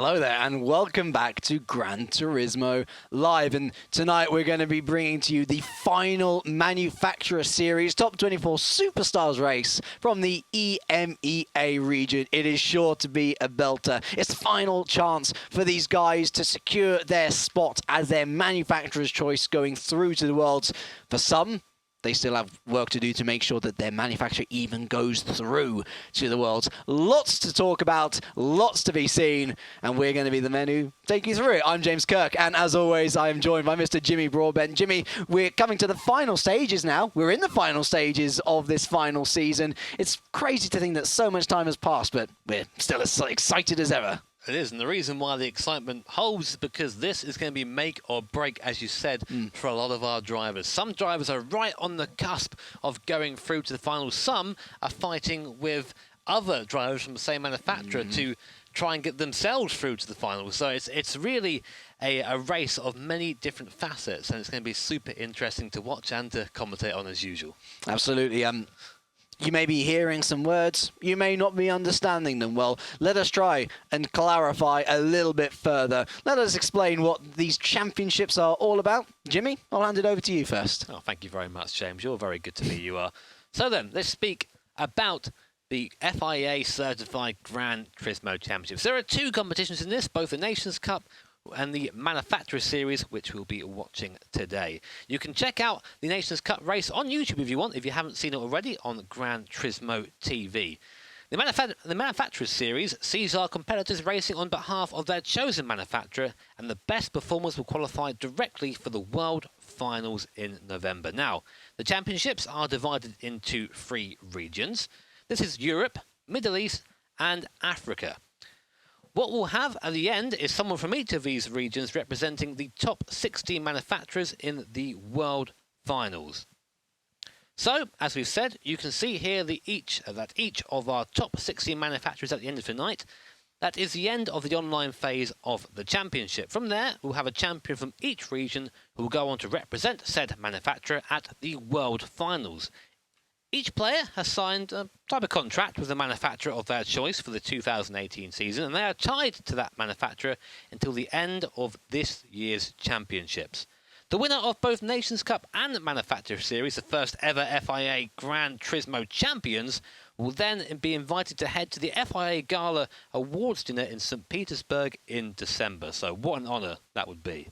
Hello there and welcome back to Gran Turismo Live, and tonight we're going to be bringing to you the final Manufacturer Series Top 24 Superstars race from the EMEA region. It is sure to be a belter. It's the final chance for these guys to secure their spot as their manufacturer's choice going through to the Worlds. For some, they still have work to do to make sure that their manufacturer even goes through to the Worlds. Lots to talk about, lots to be seen, and we're going to be the men who take you through it. I'm James Kirk, and as always, I am joined by Mr. Jimmy Broadbent. Jimmy, we're coming to the final stages now. We're in the final stages of this final season. It's crazy to think that so much time has passed, but we're still as excited as ever. It is, and the reason why the excitement holds is because this is going to be make or break, as you said, for a lot of our drivers. Some drivers are right on the cusp of going through to the final. Some are fighting with other drivers from the same manufacturer to try and get themselves through to the final. So it's really a race of many different facets, and it's going to be super interesting to watch and to commentate on as usual. Absolutely. You may be hearing some words, you may not be understanding them. Well, let us try and clarify a little bit further. Let us explain what these championships are all about. Jimmy, I'll hand it over to you first. Oh, thank you very much, James. You're very good to me, you are. So then, let's speak about the FIA certified Gran Turismo Championships. There are two competitions in this, both the Nations Cup and the Manufacturer Series, which we'll be watching today. You can check out the Nations Cup race on YouTube if you want, if you haven't seen it already, on Gran Turismo TV. The Manufacturer Series sees our competitors racing on behalf of their chosen manufacturer, and the best performers will qualify directly for the World Finals in November. Now, the championships are divided into 3 regions. This is Europe, Middle East, and Africa. What we'll have at the end is someone from each of these regions representing the top 16 manufacturers in the World Finals. So, as we've said, you can see here that each of our top 16 manufacturers at the end of the night. That is the end of the online phase of the championship. From there, we'll have a champion from each region who will go on to represent said manufacturer at the World Finals. Each player has signed a type of contract with the manufacturer of their choice for the 2018 season, and they are tied to that manufacturer until the end of this year's championships. The winner of both Nations Cup and Manufacturer Series, the first ever FIA Gran Turismo champions, will then be invited to head to the FIA Gala Awards dinner in St. Petersburg in December. So what an honour that would be.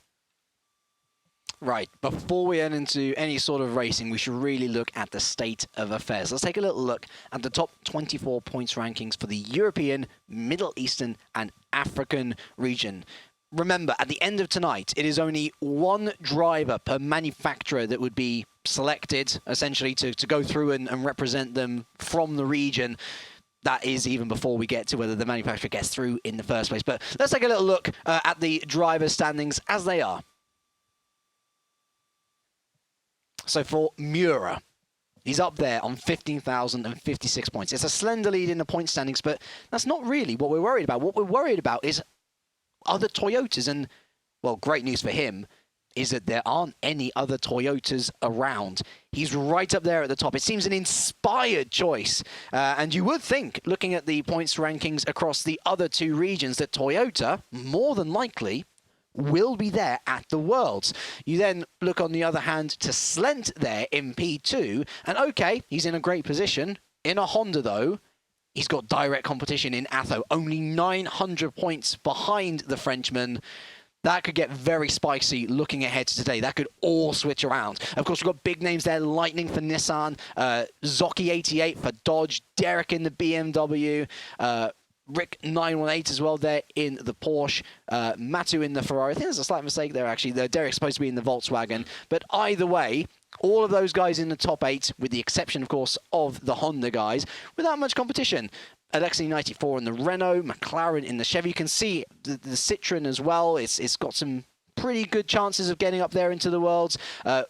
Right, before we head into any sort of racing, we should really look at the state of affairs. Let's take a little look at the top 24 points rankings for the European, Middle Eastern, and African region. Remember, at the end of tonight, it is only one driver per manufacturer that would be selected, essentially, to go through and represent them from the region. That is even before we get to whether the manufacturer gets through in the first place. But let's take a little look at the driver standings as they are. So for Mura, he's up there on 15,056 points. It's a slender lead in the point standings, but that's not really what we're worried about. What we're worried about is other Toyotas. And, well, great news for him is that there aren't any other Toyotas around. He's right up there at the top. It seems an inspired choice. And you would think, looking at the points rankings across the other 2 regions, that Toyota, more than likely, will be there at the Worlds. You then look, on the other hand, to Slent there in P2, and okay, he's in a great position. In a Honda, though, he's got direct competition in Atho, only 900 points behind the Frenchman. That could get very spicy looking ahead to today. That could all switch around. Of course, we've got big names there. Lightning for Nissan, Zocchi88 for Dodge, Derek in the BMW, Rick 918 as well there in the Porsche, Matu in the Ferrari. I think there's a slight mistake there, actually. Derek's supposed to be in the Volkswagen. But either way, all of those guys in the top 8, with the exception, of course, of the Honda guys, without much competition. Alexei 94 in the Renault, McLaren in the Chevy. You can see the Citroen as well. It's got some pretty good chances of getting up there into the Worlds.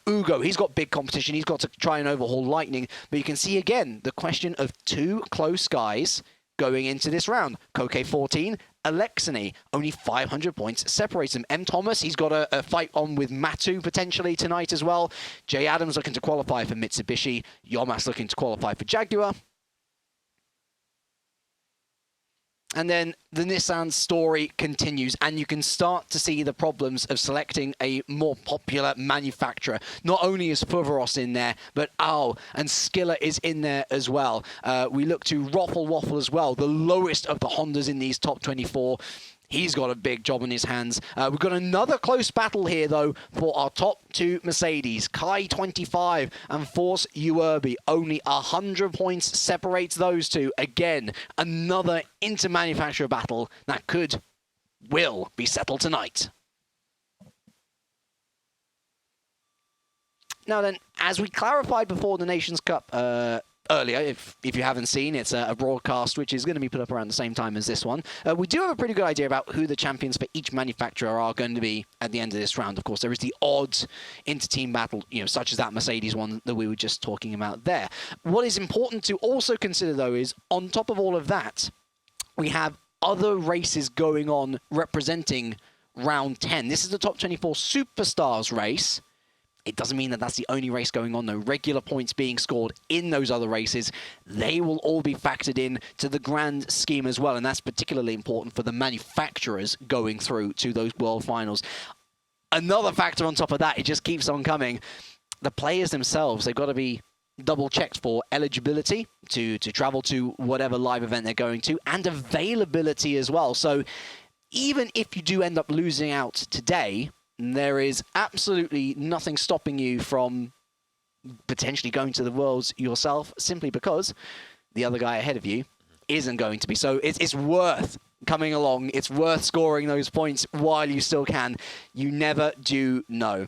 Ugo, he's got big competition. He's got to try and overhaul Lightning. But you can see, again, the question of 2 close guys going into this round. Koke 14, Alexei, only 500 points separates them. M. Thomas, he's got a fight on with Matu potentially tonight as well. Jay Adams looking to qualify for Mitsubishi. Yomas looking to qualify for Jaguar. And then the Nissan story continues, and you can start to see the problems of selecting a more popular manufacturer. Not only is Fuvaros in there, but and Skiller is in there as well. We look to Roffle Waffle as well, the lowest of the Hondas in these top 24. He's got a big job on his hands. We've got another close battle here, though, for our top two Mercedes. Kai 25 and Force Uerbi. Only 100 points separates those two. Again, another inter-manufacturer battle that will be settled tonight. Now then, as we clarified before the Nations Cup earlier, if you haven't seen, it's a broadcast which is going to be put up around the same time as this one. We do have a pretty good idea about who the champions for each manufacturer are going to be at the end of this round. Of course, there is the odd inter-team battle, such as that Mercedes one that we were just talking about there. What is important to also consider, though, is on top of all of that, we have other races going on representing round 10. This is the top 24 Superstars race. It doesn't mean that that's the only race going on, though. Regular points being scored in those other races, they will all be factored in to the grand scheme as well, and that's particularly important for the manufacturers going through to those World Finals. Another factor on top of that, it just keeps on coming. The players themselves, they've got to be double-checked for eligibility to travel to whatever live event they're going to, and availability as well. So even if you do end up losing out today, there is absolutely nothing stopping you from potentially going to the Worlds yourself, simply because the other guy ahead of you isn't going to be. So it's worth coming along. It's worth scoring those points while you still can. You never do know.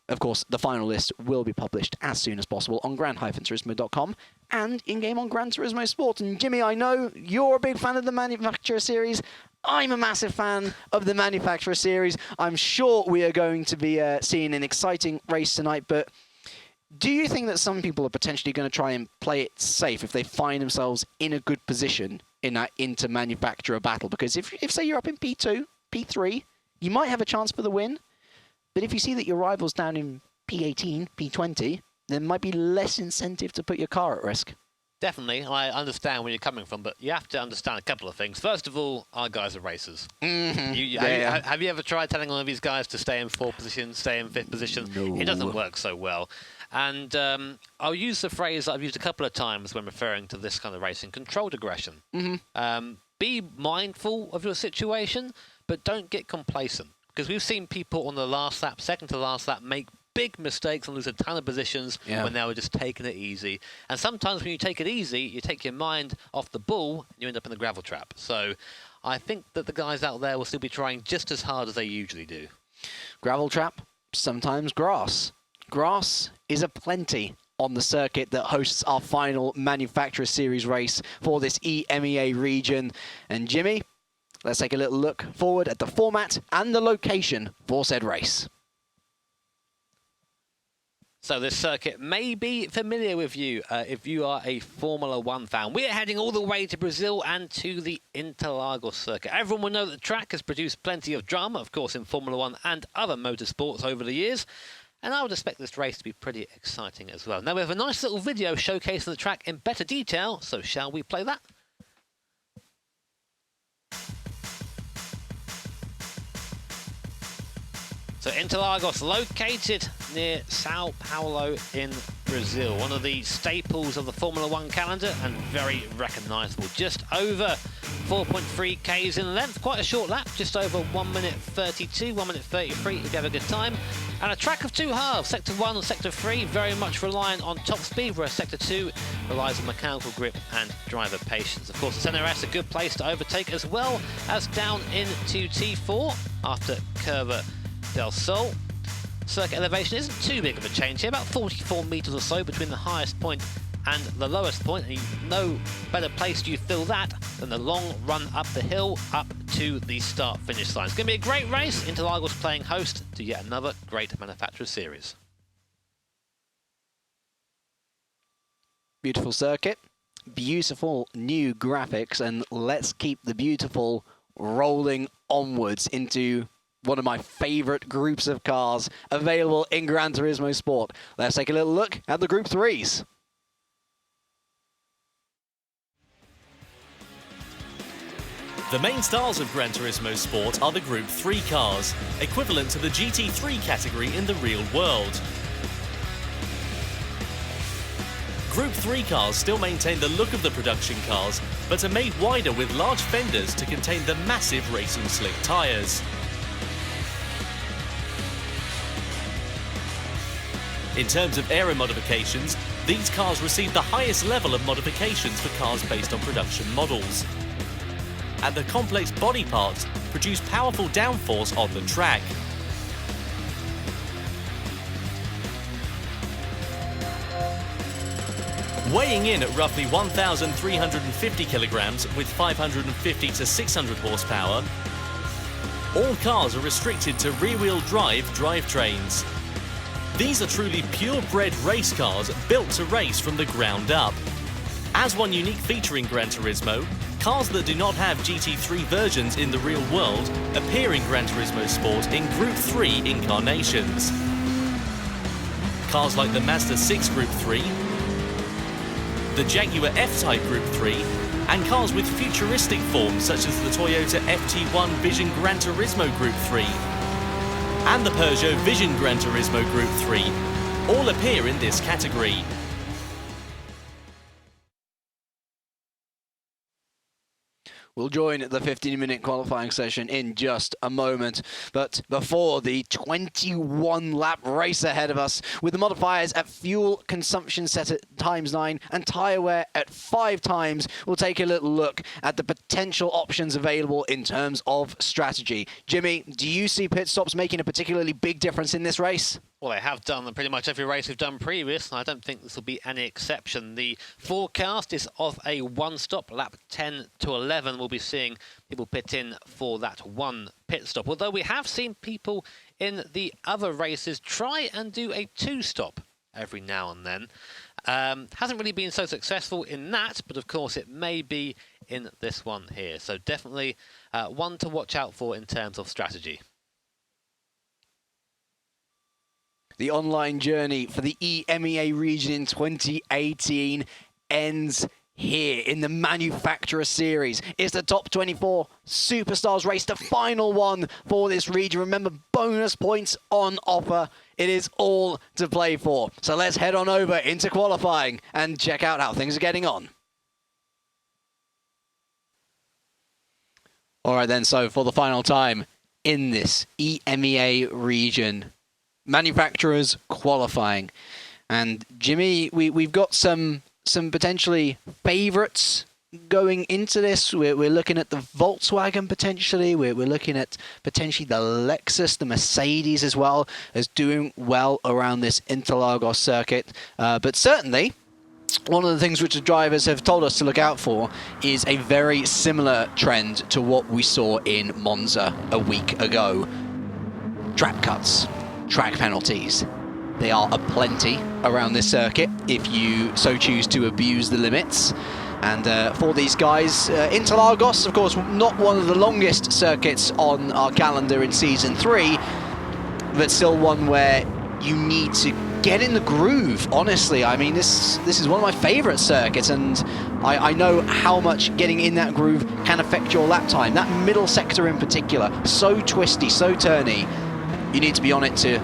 Of course, the final list will be published as soon as possible on gran-turismo.com and in-game on Gran Turismo Sport. And Jimmy, I know you're a big fan of the Manufacturer Series. I'm a massive fan of the Manufacturer Series. I'm sure we are going to be seeing an exciting race tonight, but do you think that some people are potentially going to try and play it safe if they find themselves in a good position in that inter-manufacturer battle? Because if say you're up in P2, P3, you might have a chance for the win. But if you see that your rival's down in P18, P20, there might be less incentive to put your car at risk. Definitely, I understand where you're coming from, but you have to understand a couple of things. First of all, our guys are racers. Mm-hmm. Have you ever tried telling one of these guys to stay in 4th position, stay in 5th position? No. It doesn't work so well. And I'll use the phrase that I've used a couple of times when referring to this kind of racing: controlled aggression. Mm-hmm. Be mindful of your situation, but don't get complacent. Because we've seen people on the last lap, second to last lap, make big mistakes and lose a ton of positions when they were just taking it easy. And sometimes when you take it easy, you take your mind off the ball and you end up in the gravel trap. So I think that the guys out there will still be trying just as hard as they usually do. Gravel trap, sometimes grass. Grass is aplenty on the circuit that hosts our final Manufacturer Series race for this EMEA region. And Jimmy, let's take a little look forward at the format and the location for said race. So this circuit may be familiar with you if you are a Formula One fan. We're heading all the way to Brazil and to the Interlagos circuit. Everyone will know that the track has produced plenty of drama, of course, in Formula One and other motorsports over the years. And I would expect this race to be pretty exciting as well. Now we have a nice little video showcasing the track in better detail, so shall we play that? So Interlagos, located near Sao Paulo in Brazil, one of the staples of the Formula One calendar and very recognisable. Just over 4.3 Ks in length, quite a short lap, just over 1 minute 32, 1 minute 33 if you have a good time. And a track of two halves, Sector 1 and Sector 3, very much reliant on top speed, whereas Sector 2 relies on mechanical grip and driver patience. Of course, the NRS, a good place to overtake, as well as down into T4 after Curva del Sol. Circuit elevation isn't too big of a change here, about 44 metres or so between the highest point and the lowest point, and no better place do you feel that than the long run up the hill up to the start-finish line. It's going to be a great race. Interlagos playing host to yet another great Manufacturer Series. Beautiful circuit, beautiful new graphics, and let's keep the beautiful rolling onwards into one of my favourite groups of cars available in Gran Turismo Sport. Let's take a little look at the Group 3s. The main stars of Gran Turismo Sport are the Group 3 cars, equivalent to the GT3 category in the real world. Group 3 cars still maintain the look of the production cars, but are made wider with large fenders to contain the massive racing slick tyres. In terms of aero modifications, these cars receive the highest level of modifications for cars based on production models. And the complex body parts produce powerful downforce on the track. Weighing in at roughly 1,350 kilograms with 550 to 600 horsepower, all cars are restricted to rear-wheel drive drivetrains. These are truly purebred race cars built to race from the ground up. As one unique feature in Gran Turismo, cars that do not have GT3 versions in the real world appear in Gran Turismo Sport in Group 3 incarnations. Cars like the Mazda 6 Group 3, the Jaguar F-Type Group 3, and cars with futuristic forms such as the Toyota FT1 Vision Gran Turismo Group 3 and the Peugeot Vision Gran Turismo Group 3 all appear in this category. We'll join the 15-minute qualifying session in just a moment. But before, the 21-lap race ahead of us, with the modifiers at fuel consumption set at ×9 and tyre wear at 5 times, we'll take a little look at the potential options available in terms of strategy. Jimmy, do you see pit stops making a particularly big difference in this race? Well, they have done pretty much every race we've done previous, and I don't think this will be any exception. The forecast is of a one-stop, lap 10 to 11. We'll be seeing people pit in for that one pit stop. Although we have seen people in the other races try and do a two-stop every now and then. Hasn't really been so successful in that, but of course it may be in this one here. So definitely one to watch out for in terms of strategy. The online journey for the EMEA region in 2018 ends here in the Manufacturer Series. It's the top 24 Superstars race, the final one for this region. Remember, bonus points on offer. It is all to play for. So let's head on over into qualifying and check out how things are getting on. All right then, so for the final time in this EMEA region, manufacturers qualifying. And Jimmy, we've got some potentially favourites going into this. We're looking at the Volkswagen potentially. We're looking at potentially the Lexus, the Mercedes as well, as doing well around this Interlagos circuit. But certainly, one of the things which the drivers have told us to look out for is a very similar trend to what we saw in Monza a week ago. Track cuts. Track penalties. They are aplenty around this circuit if you so choose to abuse the limits. And for these guys, Interlagos, of course, not one of the longest circuits on our calendar in Season 3, but still one where you need to get in the groove, honestly. I mean, this is one of my favourite circuits, and I know how much getting in that groove can affect your lap time. That middle sector in particular, so twisty, so turny. You need to be on it to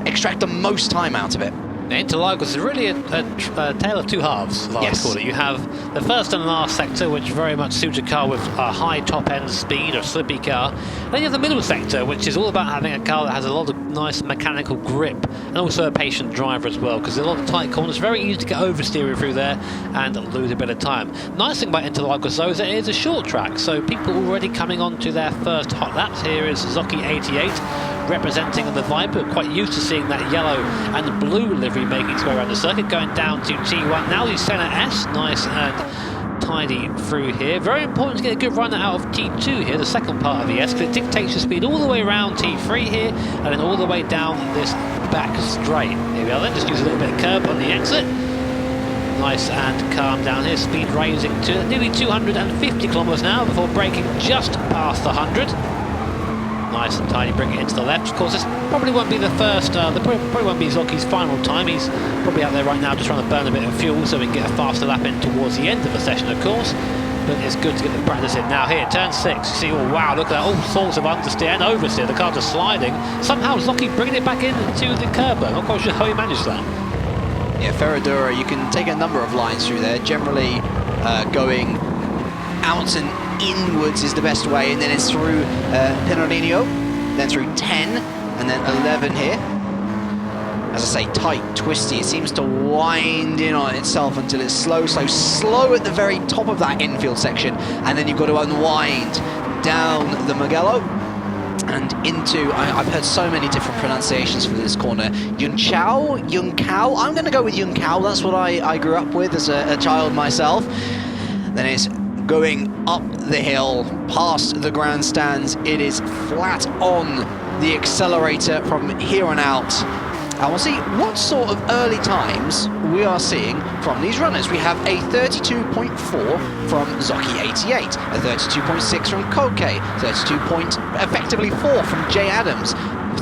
extract the most time out of it. Interlagos is really a tale of two halves, as I would call it. You have the first and last sector, which very much suits a car with a high top-end speed or slippy car. Then you have the middle sector, which is all about having a car that has a lot of nice mechanical grip and also a patient driver as well, because there's a lot of tight corners. Very easy to get oversteering through there and lose a bit of time. Nice thing about Interlagos, though, is that it is a short track, so people already coming on to their first hot laps. Here is Zocchi 88 representing the Viper, quite used to seeing that yellow and blue livery making its way around the circuit, going down to T1. Now the Senna S, nice and tidy through here. Very important to get a good run out of T2 here, the second part of the S, because it dictates your speed all the way around T3 here, and then all the way down this back straight. Here we are then, just use a little bit of curb on the exit. Nice and calm down here, speed rising to nearly 250 kilometers an hour before braking just past the 100. Nice and tidy, bring it into the left. Of course, this probably won't be the first, probably won't be Zocchi's final time. He's probably out there right now just trying to burn a bit of fuel so we can get a faster lap in towards the end of the session, of course. but it's good to get the practice in. Now here, turn 6, you see, oh wow, look at that, all sorts of understeer and oversteer, the car just sliding. Somehow Zocchi bringing it back into the curb, I'm not quite sure how he managed that. Yeah, Ferradura, you can take a number of lines through there. Generally, going out and inwards is the best way, and then it's through Pinorinio, then through 10, and then 11 here. As I say, tight, twisty. It seems to wind in on itself until it's slow at the very top of that infield section, and then you've got to unwind down the Mugello and into, I've heard so many different pronunciations for this corner. Yuncao. I'm going to go with Yuncao. That's what I grew up with as a child myself. Then it's going up the hill, past the grandstands. It is flat on the accelerator from here on out. And we'll see what sort of early times we are seeing from these runners. We have a 32.4 from Zocchi 88, a 32.6 from Koke, 32.4 from Jay Adams,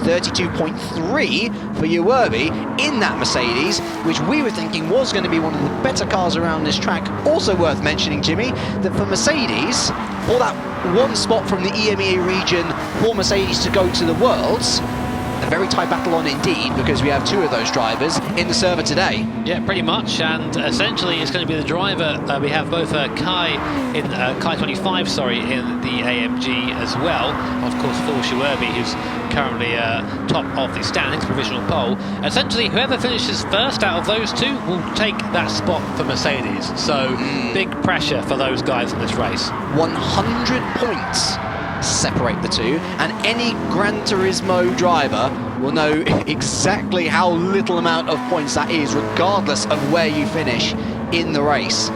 32.3 for Uwerbi in that Mercedes, which we were thinking was going to be one of the better cars around this track. Also worth mentioning, Jimmy, that for Mercedes, for that one spot from the EMEA region for Mercedes to go to the Worlds, a very tight battle on indeed, because we have two of those drivers in the server today. Yeah, pretty much, and essentially it's going to be the driver. We have both Kai 25, sorry, in the AMG as well. Of course, for Uwerbi, who's currently top of the standings, provisional pole. Essentially, whoever finishes first out of those two will take that spot for Mercedes. So big pressure for those guys in this race. 100 points separate the two, and any Gran Turismo driver will know exactly how little amount of points that is, regardless of where you finish in the race.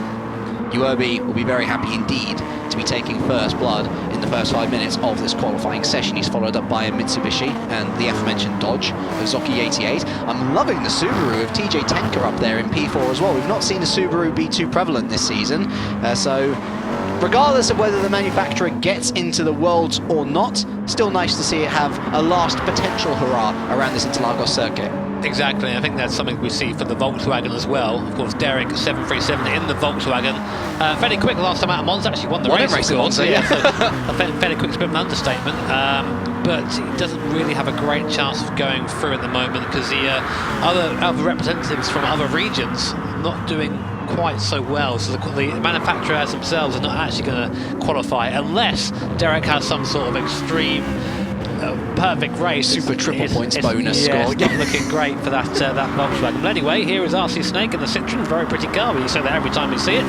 Uwerbi will be very happy indeed to be taking first blood in the first 5 minutes of this qualifying session. He's followed up by a Mitsubishi and the aforementioned Dodge of Zocchi 88. I'm loving the Subaru of TJ Tenka up there in P4 as well. We've not seen the Subaru be too prevalent this season, so regardless of whether the manufacturer gets into the Worlds or not, still nice to see it have a last potential hurrah around this Interlagos circuit. Exactly, I think that's something we see for the Volkswagen as well. Of course, Derek 737 in the Volkswagen. Fairly quick last time out of Monza, actually won the race. Race Monza, yeah. So a fairly quick sprint, an understatement. But he doesn't really have a great chance of going through at the moment, because the other representatives from other regions are not doing quite so well, so the manufacturers themselves are not actually going to qualify unless Derek has some sort of extreme perfect race. Super triple points bonus score. score. It's not looking great for that Volkswagen. But anyway, here is RC Snake and the Citroen, very pretty car. We say that every time we see it.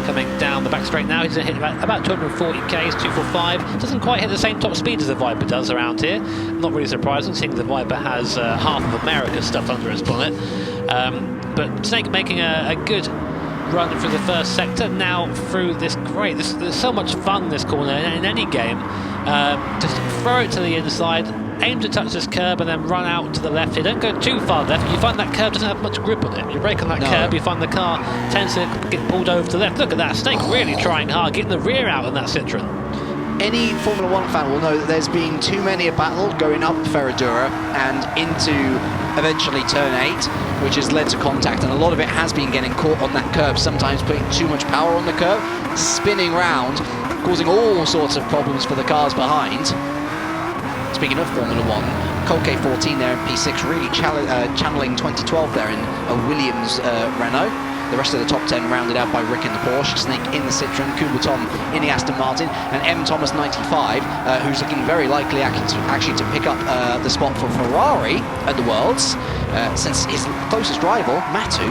Coming down the back straight now, he's going to hit about 240 k's, 245. Doesn't quite hit the same top speed as the Viper does around here. Not really surprising, seeing the Viper has half of America stuffed under its bonnet. But Snake making a good run through the first sector, now through this there's so much fun in this corner in any game. Just throw it to the inside, aim to touch this curb and then run out to the left here. Don't go too far left, you find that curb doesn't have much grip on it. You brake on that curb, you find the car tends to get pulled over to the left. Look at that, Snake really trying hard, getting the rear out in that Citroen. Any Formula 1 fan will know that there's been too many a battle going up Ferradura and into eventually turn 8, which has led to contact, and a lot of it has been getting caught on that curb, sometimes putting too much power on the curb, spinning round, causing all sorts of problems for the cars behind. Speaking of Formula 1, Colke 14 there in P6, really channeling 2012 there in a Williams Renault. The rest of the top 10 rounded out by Rick in the Porsche, Snake in the Citroen, Kubaton in the Aston Martin, and M. Thomas 95, who's looking very likely actually to pick up the spot for Ferrari at the Worlds, since his closest rival, Matu,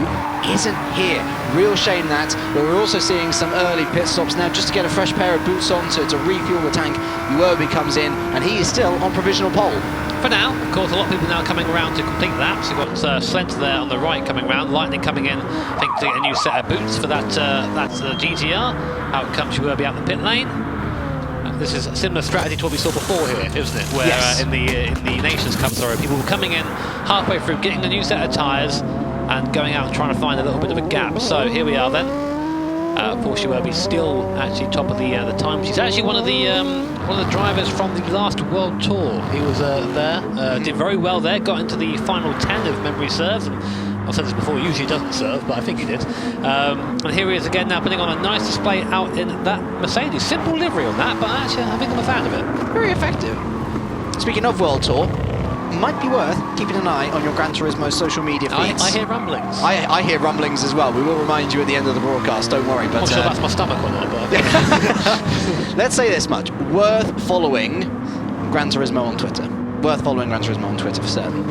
isn't here. Real shame that, but we're also seeing some early pit stops now just to get a fresh pair of boots on to refuel the tank. Uwerbi comes in, and he is still on provisional pole. For now, of course, a lot of people now coming around to complete that. So you've got Slent there on the right coming around, Lightning coming in, I think, to get a new set of boots for that GTR. Out comes Uwerbi out the pit lane. This is a similar strategy to what we saw before here, isn't it? Where in the Nations Cup, people were coming in halfway through, getting a new set of tyres, and going out and trying to find a little bit of a gap. So here we are then. For Uwerbi still actually top of the times. He's actually one of the drivers from the last World Tour. He was there, did very well there, got into the final 10 if memory serves, and I've said this before, he usually doesn't serve, but I think he did. And here he is again now, putting on a nice display out in that Mercedes. Simple livery on that, but actually I think I'm a fan of it. Very effective. Speaking of World Tour, might be worth keeping an eye on your Gran Turismo social media feeds. I hear rumblings. I hear rumblings as well. We will remind you at the end of the broadcast, don't worry. But I'm sure that's my stomach or not, but... let's say this much. Worth following Gran Turismo on Twitter. Worth following Gran Turismo on Twitter for certain.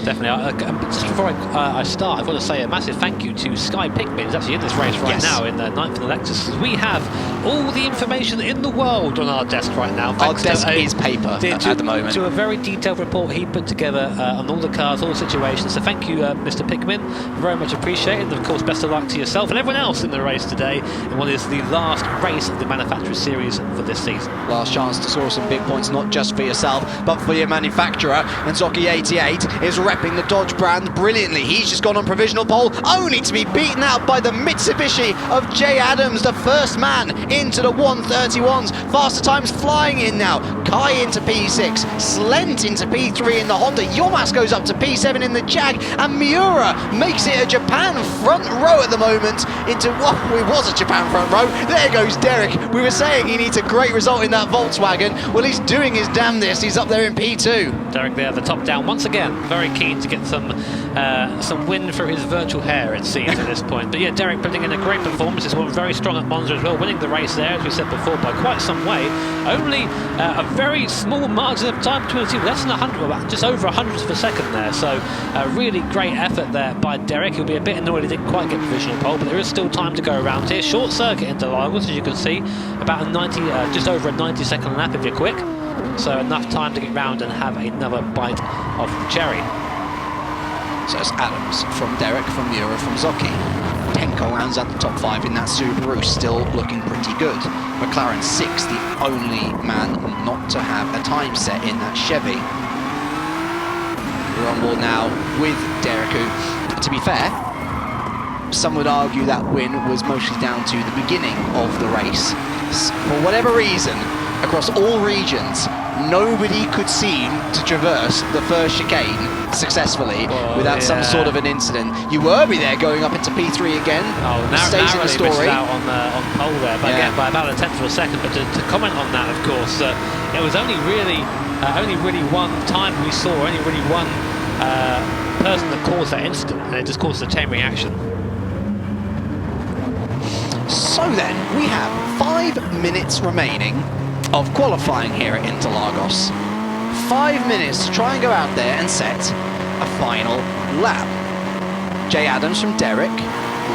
Definitely. Just before I start, I've got to say a massive thank you to Sky Pikmin, who's actually in this race right now in the 9th in the Lexus. We have all the information in the world on our desk right now. Our desk is paper at the moment. To a very detailed report he put together on all the cars, all the situations. So thank you, Mr. Pikmin. Very much appreciated. And of course, best of luck to yourself and everyone else in the race today in what is the last race of the Manufacturer Series for this season. Last chance to score some big points, not just for yourself, but for your manufacturer. And Zocchi88 is repping the Dodge brand brilliantly. He's just gone on provisional pole, only to be beaten out by the Mitsubishi of Jay Adams, the first man into the 131s. Faster times flying in now. Kai into P6, Slent into P3 in the Honda. Yomas goes up to P7 in the Jag, and Miura makes it a Japan front row at the moment into what was a Japan front row. There goes Derek. We were saying he needs a great result in that Volkswagen. Well, he's doing his damnedest. He's up there in P2. Derek there, the top down once again. Very keen to get some win for his virtual hair, it seems, at this point. But yeah, Derek putting in a great performance. He's very strong at Monza as well, winning the race there, as we said before, by quite some way. Only a very small margin of time between the two, less than 100, well, just over 100th of a second there. So a really great effort there by Derek. He'll be a bit annoyed he didn't quite get provisional pole, but there is still time to go around here. Short circuit into Lagos, as you can see, about a 90, just over a 90-second lap if you're quick. So enough time to get round and have another bite of cherry. So it's Adams from Derek, from Miura, from Zocchi. Tenko rounds out the top 5 in that Subaru, still looking pretty good. McLaren 6, the only man not to have a time set in that Chevy. We're on board now with Derek, who, to be fair, some would argue that win was mostly down to the beginning of the race. For whatever reason, across all regions, nobody could seem to traverse the first chicane successfully without some sort of an incident. Uwerby there going up into P3 again. Stays in the story. Missed out on pole there, but again by about a tenth of a second. But to comment on that, of course, it was only really one time we saw, only really one person that caused that incident, and it just caused a chain reaction. So then, we have 5 minutes remaining of qualifying here at Interlagos. 5 minutes to try and go out there and set a final lap. Jay Adams from Derek.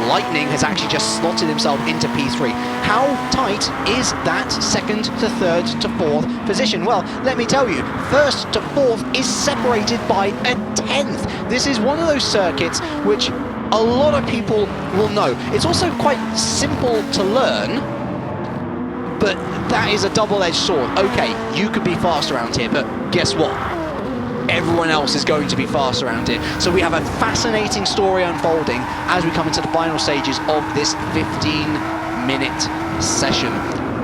Lightning has actually just slotted himself into P3. How tight is that second to third to fourth position? Well, let me tell you, first to fourth is separated by a tenth. This is one of those circuits which a lot of people will know. It's also quite simple to learn, but that is a double-edged sword. Okay, you could be fast around here, but guess what? Everyone else is going to be fast around here. So we have a fascinating story unfolding as we come into the final stages of this 15-minute session.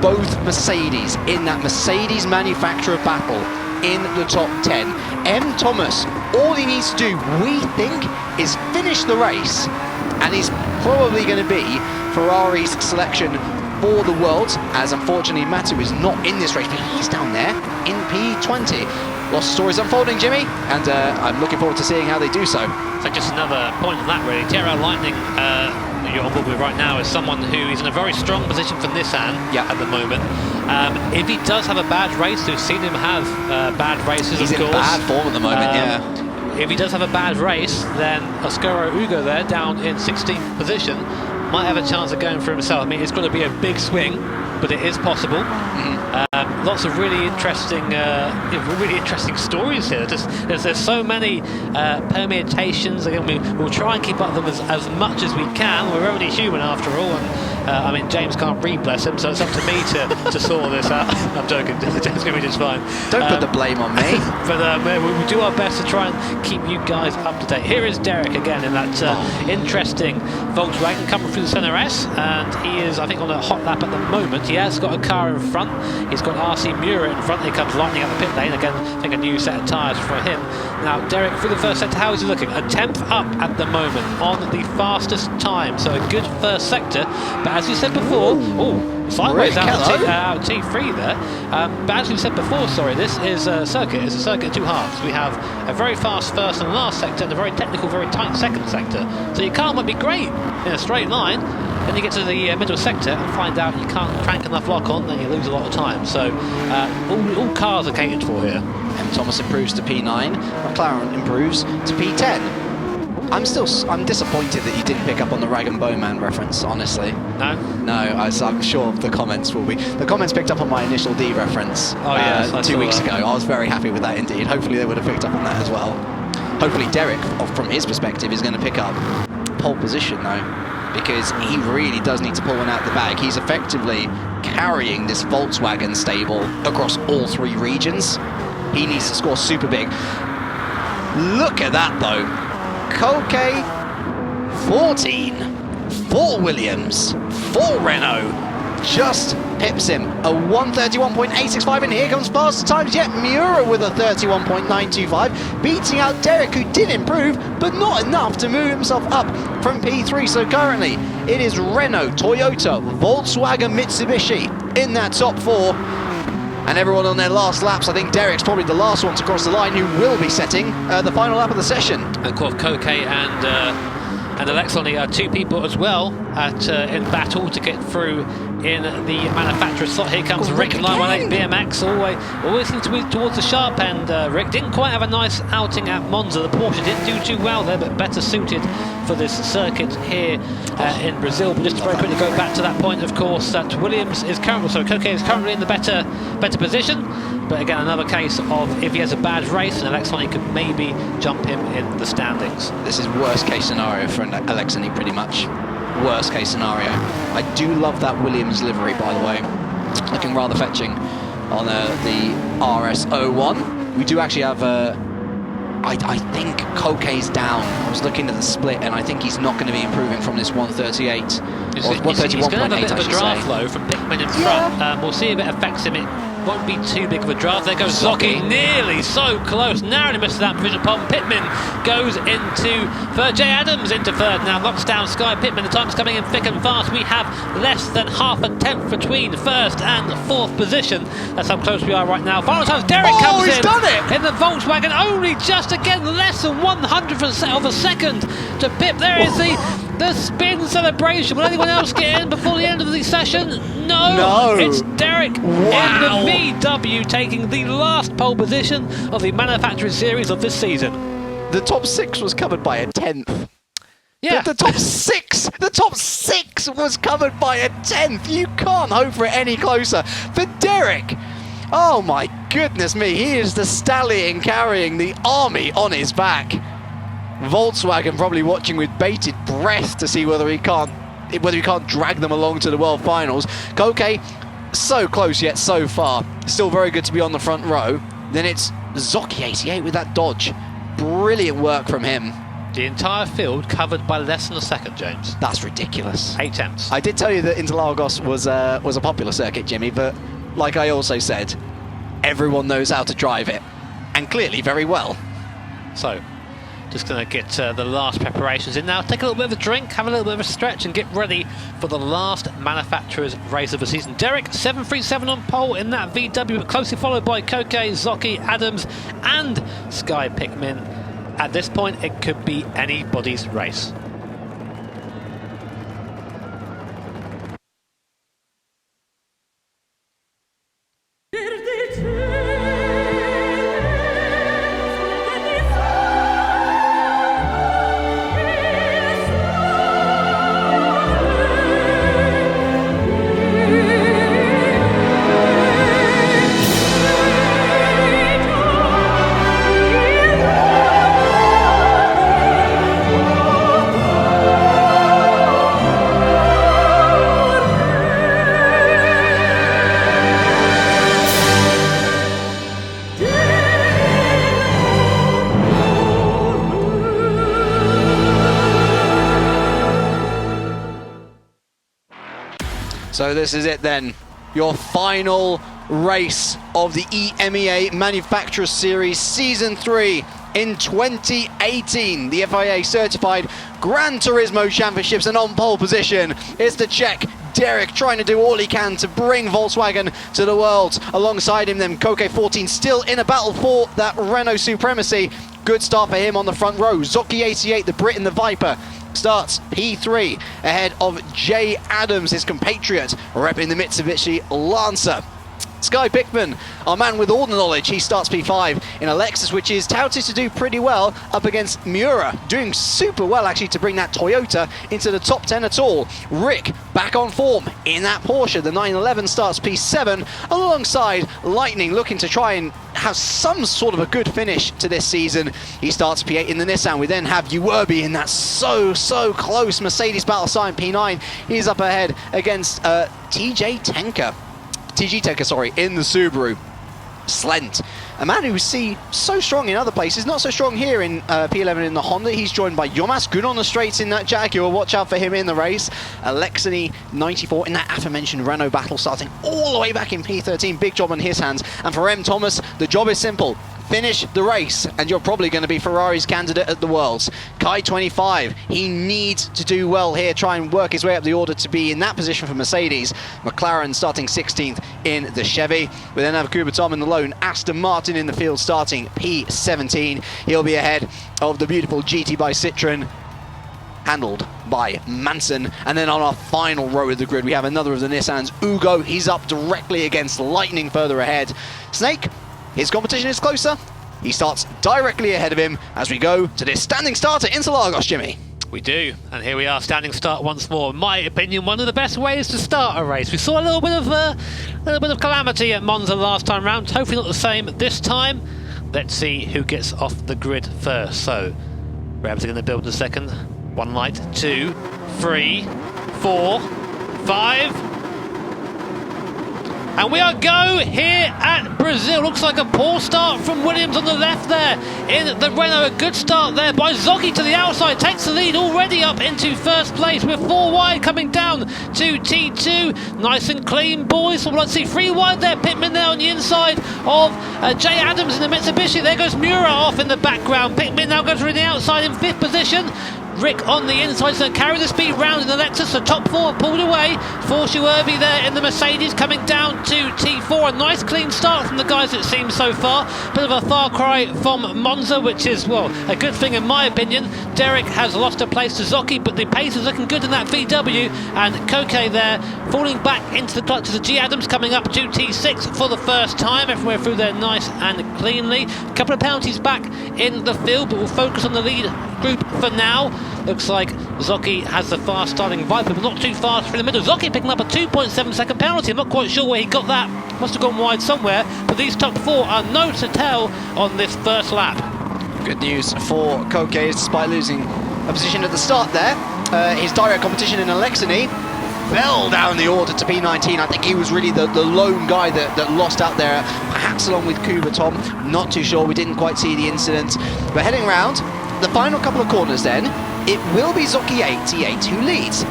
Both Mercedes in that Mercedes manufacturer battle in the top 10. M. Thomas, all he needs to do, we think, is finish the race, and he's probably going to be Ferrari's selection for the Worlds, as unfortunately Matu is not in this race, but he's down there in P20. Lots of stories unfolding, Jimmy, and I'm looking forward to seeing how they do so. So just another point on that, really. Terra Lightning, that you're on board with right now, is someone who is in a very strong position for Nissan at the moment. If he does have a bad race, we've seen him have bad races, He's of course. in bad form at the moment, If he does have a bad race, then Oscuro Ugo there, down in 16th position, might have a chance of going for himself. I mean, it's got to be a big swing, but it is possible. Lots of really interesting stories here. There's so many permutations. Again, we'll try and keep up with them as much as we can. We're only human after all, and I mean, James can't read, bless him, so it's up to me to sort this out. I'm joking, James can read just fine. Don't put the blame on me. But we do our best to try and keep you guys up to date. Here is Derek again in that interesting Volkswagen coming through the Centre S, and he is, I think, on a hot lap at the moment. He has got a car in front. He's got RC Mura in front. He comes lightning out the pit lane. Again, I think a new set of tyres for him. Now, Derek, through the first sector, how is he looking? A 10th up at the moment on the fastest time. So a good first sector. But as you said before, sideways out of T3 there. But as we said before, this is a circuit. It's a circuit in two halves. We have a very fast first and last sector and a very technical, very tight second sector. So your car might be great in a straight line. Then you get to the middle sector and find out you can't crank enough lock on, then you lose a lot of time. So all cars are catered for here. M. Thomas improves to P9. McLaren improves to P10. I'm disappointed that you didn't pick up on the Rag and Bowman reference, honestly. No? No, I'm sure the comments will be. The comments picked up on my initial D reference 2 weeks ago. I was very happy with that indeed. Hopefully they would have picked up on that as well. Hopefully Derek, from his perspective, is going to pick up pole position though, because he really does need to pull one out the bag. He's effectively carrying this Volkswagen stable across all three regions. He needs to score super big. Look at that though. Koke 14, 4 Williams, 4 Renault, just pips him. A 1:31.865, and here comes fastest times yet. Miura with a 31.925, beating out Derek, who did improve, but not enough to move himself up from P3. So currently, it is Renault, Toyota, Volkswagen, Mitsubishi in that top four. And everyone on their last laps. I think Derek's probably the last one to cross the line, who will be setting the final lap of the session. And of course, Koke and Alexoni are two people as well in battle to get through in the manufacturer's slot. Here comes Rick 918 BMX, always seems to be towards the sharp end. Rick didn't quite have a nice outing at Monza. The Porsche didn't do too well there, but better suited for this circuit here in Brazil. But just to very quickly go back to that point, of course, that Williams is currently, Koke is currently in the better position. But again, another case of if he has a bad race, and Alexoni could maybe jump him in the standings. This is worst case scenario for Alexoni, pretty much. Worst case scenario. I do love that Williams livery, by the way. Looking rather fetching on the RS01. We do actually have I think Koke's down. I was looking at the split, and I think he's not going to be improving from this 138. He's going to have a bit of a draft flow from Pickman in front. We'll see if it affects him. It won't be too big of a draft. There goes Zocchi, nearly so close, narrowly misses that provision pole. Pittman goes into third. Jay Adams into third. Now locks down Sky Pittman. The time's coming in thick and fast. We have less than half a tenth between first and fourth position. That's how close we are right now. Final times, Derek comes in the Volkswagen, only just again less than 100th of a second to Pip. There is the spin celebration. Will anyone else get in before the end of the session? No. It's Derek in the VW taking the last pole position of the manufacturing series of this season. The top 6 was covered by a 10th. Yeah. The top six was covered by a 10th. You can't hope for it any closer. For Derek, oh my goodness me, he is the stallion carrying the army on his back. Volkswagen probably watching with bated breath to see whether he can't drag them along to the World Finals. Koke, so close yet so far. Still very good to be on the front row. Then it's Zocchi 88 with that dodge. Brilliant work from him. The entire field covered by less than a second, James. That's ridiculous. 8 tenths. I did tell you that Interlagos was a popular circuit, Jimmy, but like I also said, everyone knows how to drive it, and clearly very well. So, just going to get the last preparations in now. Take a little bit of a drink, have a little bit of a stretch, and get ready for the last manufacturer's race of the season. Derek, 737 on pole in that VW, closely followed by Koke, Zocchi, Adams, and Sky Pickman. At this point, it could be anybody's race. So this is it then. Your final race of the EMEA Manufacturers Series Season 3 in 2018. The FIA certified Gran Turismo Championships, and on pole position is the Czech Derek, trying to do all he can to bring Volkswagen to the world. Alongside him then Koke 14 still in a battle for that Renault supremacy. Good start for him on the front row. Zocchi 88, the Brit in the Viper, starts P3 ahead of Jay Adams, his compatriot, repping the Mitsubishi Lancer. Sky Pickman, our man with all the knowledge, he starts P5 in a Lexus, which is touted to do pretty well up against Miura, doing super well actually to bring that Toyota into the top 10 at all. Rick back on form in that Porsche. The 911 starts P7 alongside Lightning, looking to try and have some sort of a good finish to this season. He starts P8 in the Nissan. We then have Uwerby in that so close Mercedes battle sign P9. He's up ahead against TG Tenka, in the Subaru. Slent, a man who we see so strong in other places, not so strong here in P11 in the Honda. He's joined by Yomas, good on the straights in that Jaguar. Watch out for him in the race. Alexini 94 in that aforementioned Renault battle, starting all the way back in P13. Big job on his hands. And for M. Thomas, the job is simple. Finish the race, and you're probably going to be Ferrari's candidate at the Worlds. Kai 25, he needs to do well here, try and work his way up the order to be in that position for Mercedes. McLaren starting 16th in the Chevy. We then have Kubatom in the lone. Aston Martin in the field starting P17. He'll be ahead of the beautiful GT by Citroën, handled by Manson. And then on our final row of the grid, we have another of the Nissans, Ugo. He's up directly against Lightning further ahead. Snake, his competition is closer. He starts directly ahead of him as we go to this standing start at Interlagos, Jimmy. We do, and here we are, standing start once more. In my opinion, one of the best ways to start a race. We saw a little bit of calamity at Monza last time round. Hopefully not the same this time. Let's see who gets off the grid first. So, Rams are going to build in a second. 1 light, 2, 3, 4, 5. And we are go here at Brazil. Looks like a poor start from Williams on the left there. In the Renault, a good start there by Zocchi to the outside. Takes the lead already up into first place. We're 4 wide coming down to T2. Nice and clean, boys. So let's see, 3 wide there. Pittman there on the inside of Jay Adams in the Mitsubishi. There goes Miura off in the background. Pittman now goes to the outside in 5th position. Rick on the inside, so carry the speed round in the Lexus. The top 4 pulled away. Force Uwerby there in the Mercedes, coming down to T4. A nice clean start from the guys, it seems, so far. Bit of a far cry from Monza, which is, well, a good thing in my opinion. Derek has lost a place to Zocchi, but the pace is looking good in that VW. And Koke there, falling back into the clutches of G. Adams, coming up to T6 for the first time. Everywhere through there nice and cleanly. A couple of penalties back in the field, but we'll focus on the lead group for now. Looks like Zocchi has the fast starting Viper, but not too fast through the middle. Zocchi picking up a 2.7 second penalty. I'm not quite sure where he got that. Must have gone wide somewhere. But these top 4 are no to tell on this first lap. Good news for Koke, despite losing a position at the start there. His direct competition in Alexini fell down the order to P19. I think he was really the lone guy that lost out there, perhaps along with Kubatom. Not too sure. We didn't quite see the incident. But heading round, the final couple of corners then, it will be Zocchi 88 who leads.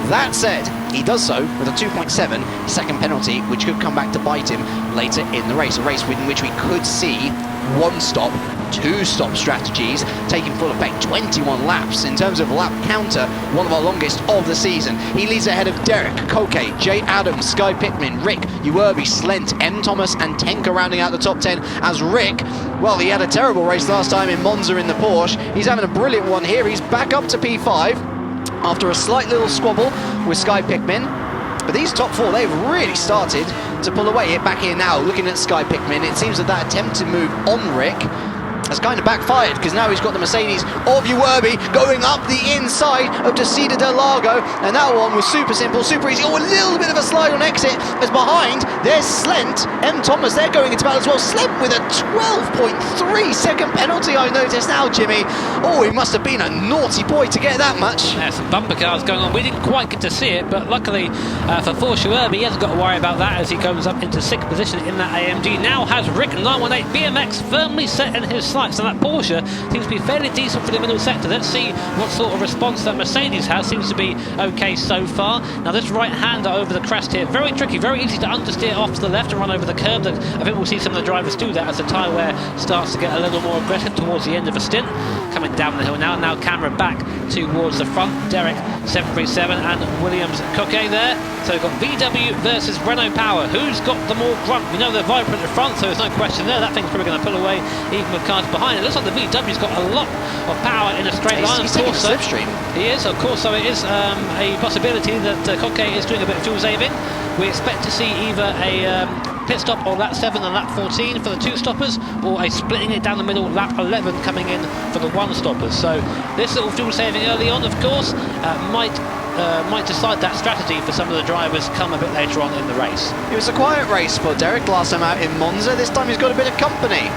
That said, he does so with a 2.7 second penalty, which could come back to bite him later in the race. A race in which we could see 1-stop, 2-stop strategies taking full effect. 21 laps in terms of lap counter, one of our longest of the season. He leads ahead of Derek, Koke, Jay Adams, Sky Pittman, Rick, Uwerby, Slent, M. Thomas and Tenka rounding out the top 10 as Rick, well, he had a terrible race last time in Monza in the Porsche. He's having a brilliant one here. He's back up to P5 after a slight little squabble with Sky Pickman. But these top 4, they've really started to pull away. Back here now, looking at Sky Pickman, it seems that attempted move on Rick has kind of backfired, because now he's got the Mercedes of Uwerby going up the inside of Desida del Lago, and that one was super simple, super easy. Oh, a little bit of a slide on exit as behind. There's Slent, M. Thomas, they're going into battle as well. Slent with a 12.3 second penalty, I noticed now, Jimmy. Oh, he must have been a naughty boy to get that much. Yeah, some bumper cars going on. We didn't quite get to see it, but luckily for Force Uwerby, he hasn't got to worry about that as he goes up into 6th position in that AMG. Now has Rick 918 BMX firmly set in his slight. So that Porsche seems to be fairly decent for the middle sector. Let's see what sort of response that Mercedes has. Seems to be okay so far. Now this right-hander over the crest here, very tricky, very easy to understeer off to the left and run over the curb. I think we'll see some of the drivers do that as the tyre wear starts to get a little more aggressive towards the end of a stint. Coming down the hill now camera back towards the front. Derek 737 and Williams Coquet there. So we've got VW versus Renault Power. Who's got the more grunt? We know they're vibrant at the front, so there's no question there. That thing's probably going to pull away even with cars behind. It looks like the VW's got a lot of power in a straight line. He's taking a slipstream. He is, of course, so it is a possibility that Coquet is doing a bit of fuel saving. We expect to see either a pit stop on lap 7 and lap 14 for the two stoppers, or a splitting it down the middle, lap 11 coming in for the one stoppers. So this little fuel saving early on, of course, might decide that strategy for some of the drivers come a bit later on in the race. It was a quiet race for Derek last time out in Monza. This time he's got a bit of company.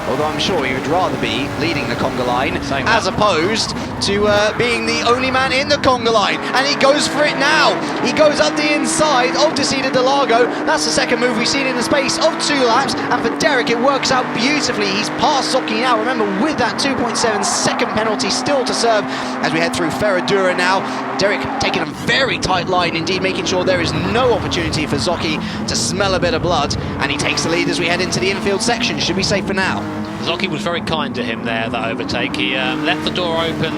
Although I'm sure he would rather be leading the conga line as opposed to being the only man in the conga line. And he goes for it now. He goes up the inside of Desida de Largo. That's the second move we've seen in the space of 2 laps. And for Derek, it works out beautifully. He's past Zocchi now. Remember, with that 2.7 second penalty still to serve as we head through Ferradura now. Derek taking a very tight line indeed, making sure there is no opportunity for Zocchi to smell a bit of blood. And he takes the lead as we head into the infield section. Should be safe for now. Zocchi was very kind to him there, that overtake. He left the door open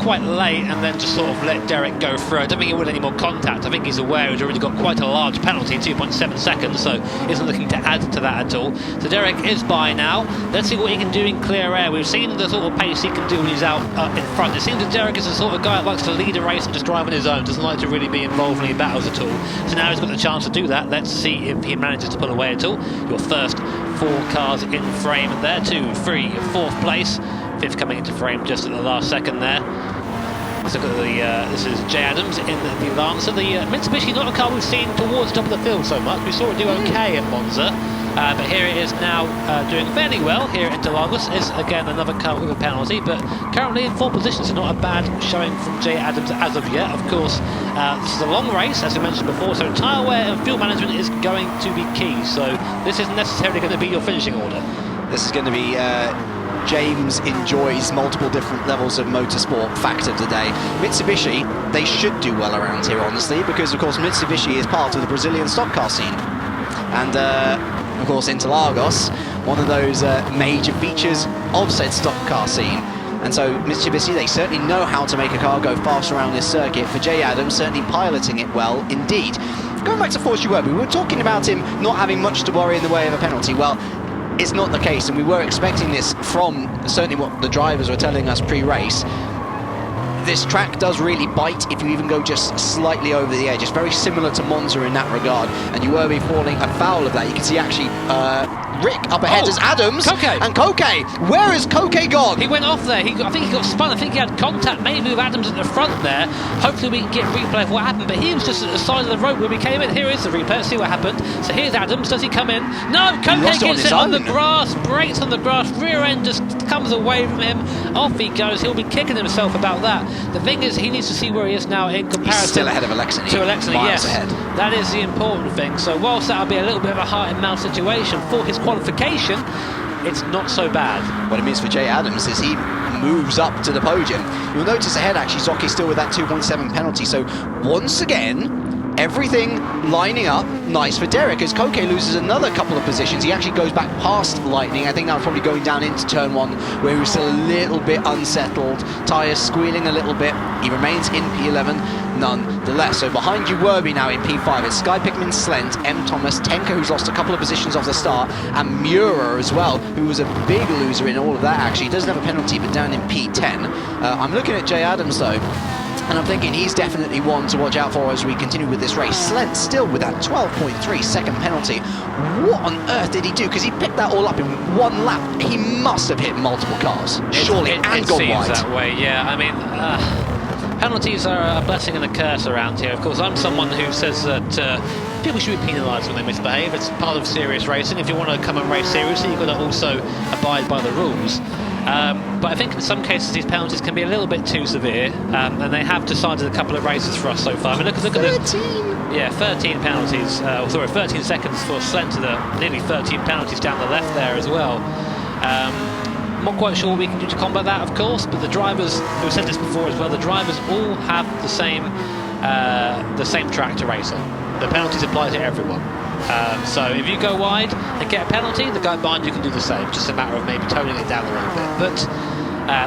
quite late and then just sort of let Derek go through. I don't think he wanted any more contact. I think he's aware he's already got quite a large penalty, 2.7 seconds, so isn't looking to add to that at all. So Derek is by now. Let's see what he can do in clear air. We've seen the sort of pace he can do when he's out in front. It seems that Derek is the sort of guy that likes to lead a race and just drive on his own, doesn't like to really be involved in any battles at all. So now he's got the chance to do that. Let's see if he manages to pull away at all. Your first 4 cars in frame there, 2, 3, 4th place, 5th coming into frame just at the last second there. Let's look at the, this is Jay Adams in the Lancer. The Mitsubishi, not a car we've seen towards the top of the field so much. We saw it do okay at Monza, but here it is now doing fairly well here at Interlagos. Is again another car with a penalty, but currently in 4th position, so not a bad showing from Jay Adams as of yet. Of course, this is a long race, as we mentioned before, so tyre wear and fuel management is going to be key. So this isn't necessarily going to be your finishing order. This is going to be James enjoys multiple different levels of motorsport factor today. Mitsubishi, they should do well around here, honestly, because of course Mitsubishi is part of the Brazilian stock car scene. And of course Interlagos, one of those major features of said stock car scene. And so Mitsubishi, they certainly know how to make a car go fast around this circuit. For Jay Adams, certainly piloting it well indeed. Going back to Force Uwerby, we were talking about him not having much to worry in the way of a penalty. Well, it's not the case, and we were expecting this from certainly what the drivers were telling us pre-race. This track does really bite if you even go just slightly over the edge. It's very similar to Monza in that regard, and you were falling afoul of that. You can see actually Rick up ahead as Adams. Coquet. And Coquet, where has Coquet gone? He went off there. I think he got spun. I think he had contact maybe with Adams at the front there. Hopefully we can get a replay of what happened, but he was just at the side of the road when we came in. Here is the replay. Let's see what happened. So here's Adams. Does he come in? No, Coquet gets it on the grass, breaks on the grass, rear end just comes away from him. Off he goes. He'll be kicking himself about that. The thing is, he needs to see where he is now in comparison. He's still ahead of Alexei. To Alexei, yes. Ahead. That is the important thing. So whilst that'll be a little bit of a heart and mouth situation for his qualification, it's not so bad. What it means for Jay Adams is he moves up to the podium. You'll notice ahead actually Zocchi still with that 2.7 penalty. So once again, everything lining up nice for Derek as Coquet loses another couple of positions. He actually goes back past Lightning. I think now probably going down into turn 1 where he was still a little bit unsettled. Tyres squealing a little bit. He remains in P11 nonetheless. So behind you Werby now in P5. It's Sky Pickman, Slent, M. Thomas, Tenka, who's lost a couple of positions off the start, and Mura as well, who was a big loser in all of that actually. He doesn't have a penalty but down in P10. I'm looking at Jay Adams though, and I'm thinking he's definitely one to watch out for as we continue with this race. Slent still with that 12.3 second penalty. What on earth did he do? Because he picked that all up in 1 lap. He must have hit multiple cars, surely, and gone seems wide. That way, yeah. I mean, penalties are a blessing and a curse around here. Of course, I'm someone who says that people should be penalised when they misbehave. It's part of serious racing. If you want to come and race seriously, you've got to also abide by the rules. But I think in some cases these penalties can be a little bit too severe, and they have decided a couple of races for us so far. I mean, look at the 13 penalties, sorry, 13 seconds for Slent to the nearly 13 penalties down the left there as well. not quite sure what we can do to combat that, of course, but the drivers, we've said this before as well, the drivers all have the same track to race on. The penalties apply to everyone. So if you go wide and get a penalty, the guy behind you can do the same. Just a matter of maybe toning it down a little bit. But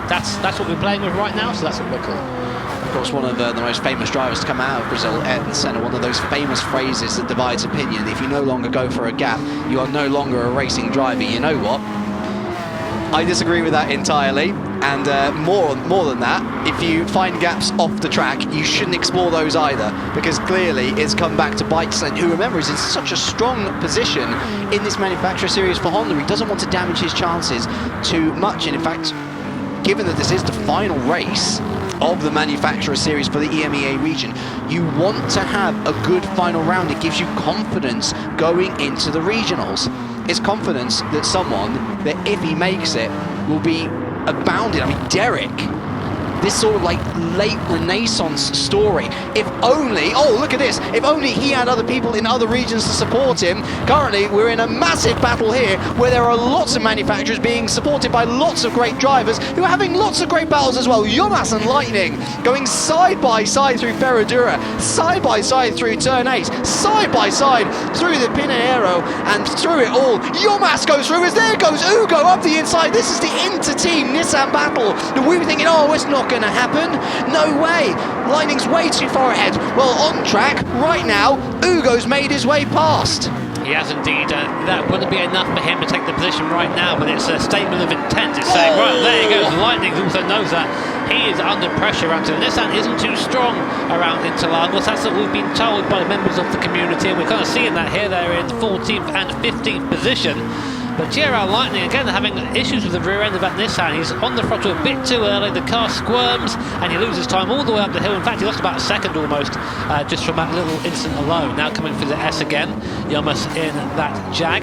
that's what we're playing with right now, so that's what we're cool. Of course, one of the most famous drivers to come out of Brazil, Ayrton Senna, one of those famous phrases that divides opinion. If you no longer go for a gap, you are no longer a racing driver. You know what? I disagree with that entirely, and more than that, if you find gaps off the track, you shouldn't explore those either, because clearly it's come back to bite Senna, who, remember, is in such a strong position in this manufacturer series for Honda. He doesn't want to damage his chances too much, and in fact, given that this is the final race of the manufacturer series for the EMEA region, you want to have a good final round. It gives you confidence going into the regionals. It's confidence that someone, that if he makes it, will be abounded. I mean, Derek, this sort of like late Renaissance story. If only, oh, look at this, if only he had other people in other regions to support him. Currently, we're in a massive battle here where there are lots of manufacturers being supported by lots of great drivers who are having lots of great battles as well. Yomas and Lightning going side by side through Ferradura, side by side through Turn 8, side by side through the Pinheiro, and through it all, Yomas goes through as there goes Ugo up the inside. This is the inter-team Nissan battle. And we were thinking, oh, it's not going to happen. No way. Lightning's way too far ahead. Well, on track right now, Ugo's made his way past. He has indeed. That wouldn't be enough for him to take the position right now, but it's a statement of intent. It's saying, right, there he goes. Lightning also knows that he is under pressure around here. Nissan isn't too strong around Interlagos. That's what we've been told by members of the community, and we're kind of seeing that here. They're in 14th and 15th position. But GRL Lightning, again, having issues with the rear end of that Nissan. He's on the throttle a bit too early, the car squirms, and he loses time all the way up the hill. In fact, he lost about a second almost, just from that little incident alone. Now coming through the S again, Yomas in that Jag.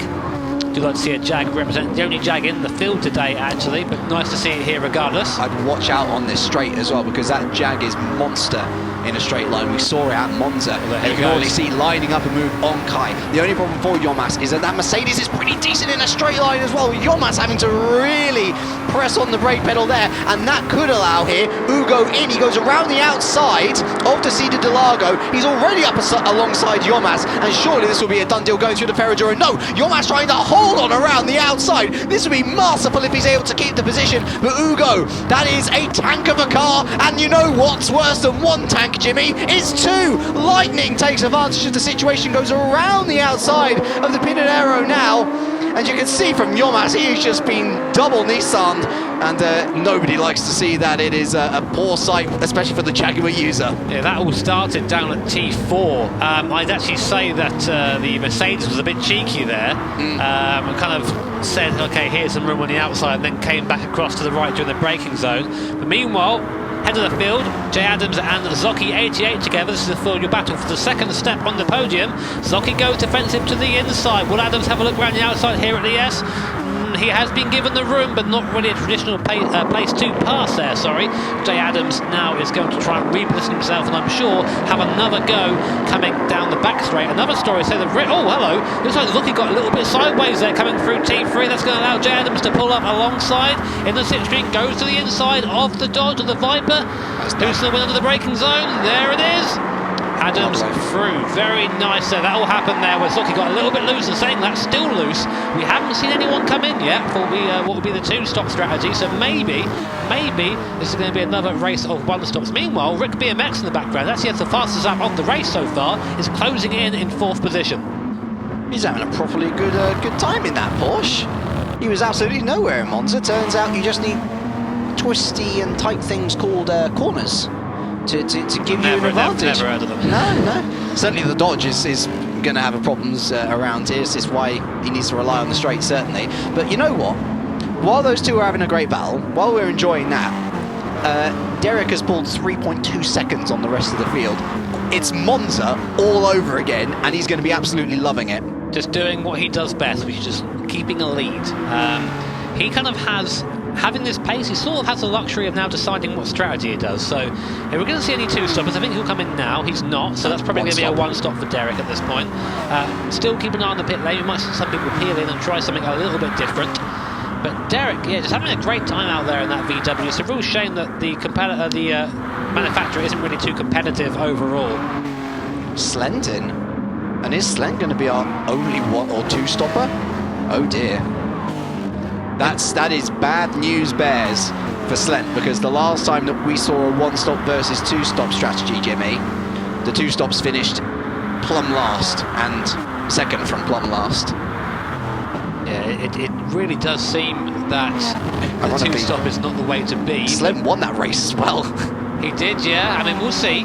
Do like to see a Jag represent the only Jag in the field today, actually, but nice to see it here regardless. I'd watch out on this straight as well, because that Jag is monster in a straight line. We saw it at Monza. You can already see lining up a move on Kai. The only problem for Yomas is that Mercedes is pretty decent in a straight line as well. Yomas having to really press on the brake pedal there, and that could allow here Ugo in. He goes around the outside of Desida de Largo. He's already up alongside Yomas, and surely this will be a done deal going through the Ferradura. No, Yomas trying to hold on around the outside. This will be masterful if he's able to keep the position, but Ugo, that is a tank of a car, and you know what's worse than one tank, Jimmy? It's two. Lightning takes advantage of the situation, goes around the outside of the Pinheiro now, and you can see from Yomas, he's just been double Nissan, and nobody likes to see that. It is a poor sight, especially for the Jaguar user. Yeah, that all started down at T4. I'd actually say that the Mercedes was a bit cheeky there. Kind of said, okay, here's some room on the outside, and then came back across to the right during the braking zone. But meanwhile, head of the field, Jay Adams and Zocchi 88 together. This is a full battle for the second step on the podium. Zocchi goes defensive to the inside. Will Adams have a look around the outside here at the S? He has been given the room, but not really a traditional place to pass there, sorry. Jay Adams now is going to try and reposition himself, and I'm sure have another go coming down the back straight. Another story said that, oh, hello, looks like Zocchi got a little bit sideways there coming through T3. That's going to allow Jay Adams to pull up alongside in the 6th string, goes to the inside of the Dodge, of the Viper. Who's the winner of the braking zone? There it is. Adams through, very nice there. That all happened there where Zocchi got a little bit loose, and saying that's still loose. We haven't seen anyone come in yet for what would be the two-stop strategy, so maybe this is going to be another race of one-stops. Meanwhile, Rick BMX in the background, actually has the fastest lap of the race so far, is closing in 4th position. He's having a properly good time in that Porsche. He was absolutely nowhere in Monza. Turns out you just need twisty and tight things called corners to give you an advantage. Never heard of them. No. Certainly the Dodge is going to have problems around here. This is why he needs to rely on the straight, certainly. But you know what? While those two are having a great battle, while we're enjoying that, Derek has pulled 3.2 seconds on the rest of the field. It's Monza all over again, and he's going to be absolutely loving it. Just doing what he does best, which is just keeping a lead. He kind of has... Having this pace, he sort of has the luxury of now deciding what strategy he does. So if we're going to see any two-stoppers, I think he'll come in now. He's not, so that's probably going to be a one-stop for Derek at this point. Still keep an eye on the pit lane. We might see some people peel in and try something a little bit different. But Derek, yeah, just having a great time out there in that VW. It's a real shame that the manufacturer isn't really too competitive overall. Slentin? And is Slent going to be our only 1 or 2 stopper? Oh dear. That is bad news bears for Slent, because the last time that we saw a 1-stop versus 2-stop strategy, Jimmy, the 2 stops finished plumb last and second from plumb last. Yeah, it really does seem that the 2-stop is not the way to be. Slent won that race as well. He did, yeah. I mean, we'll see.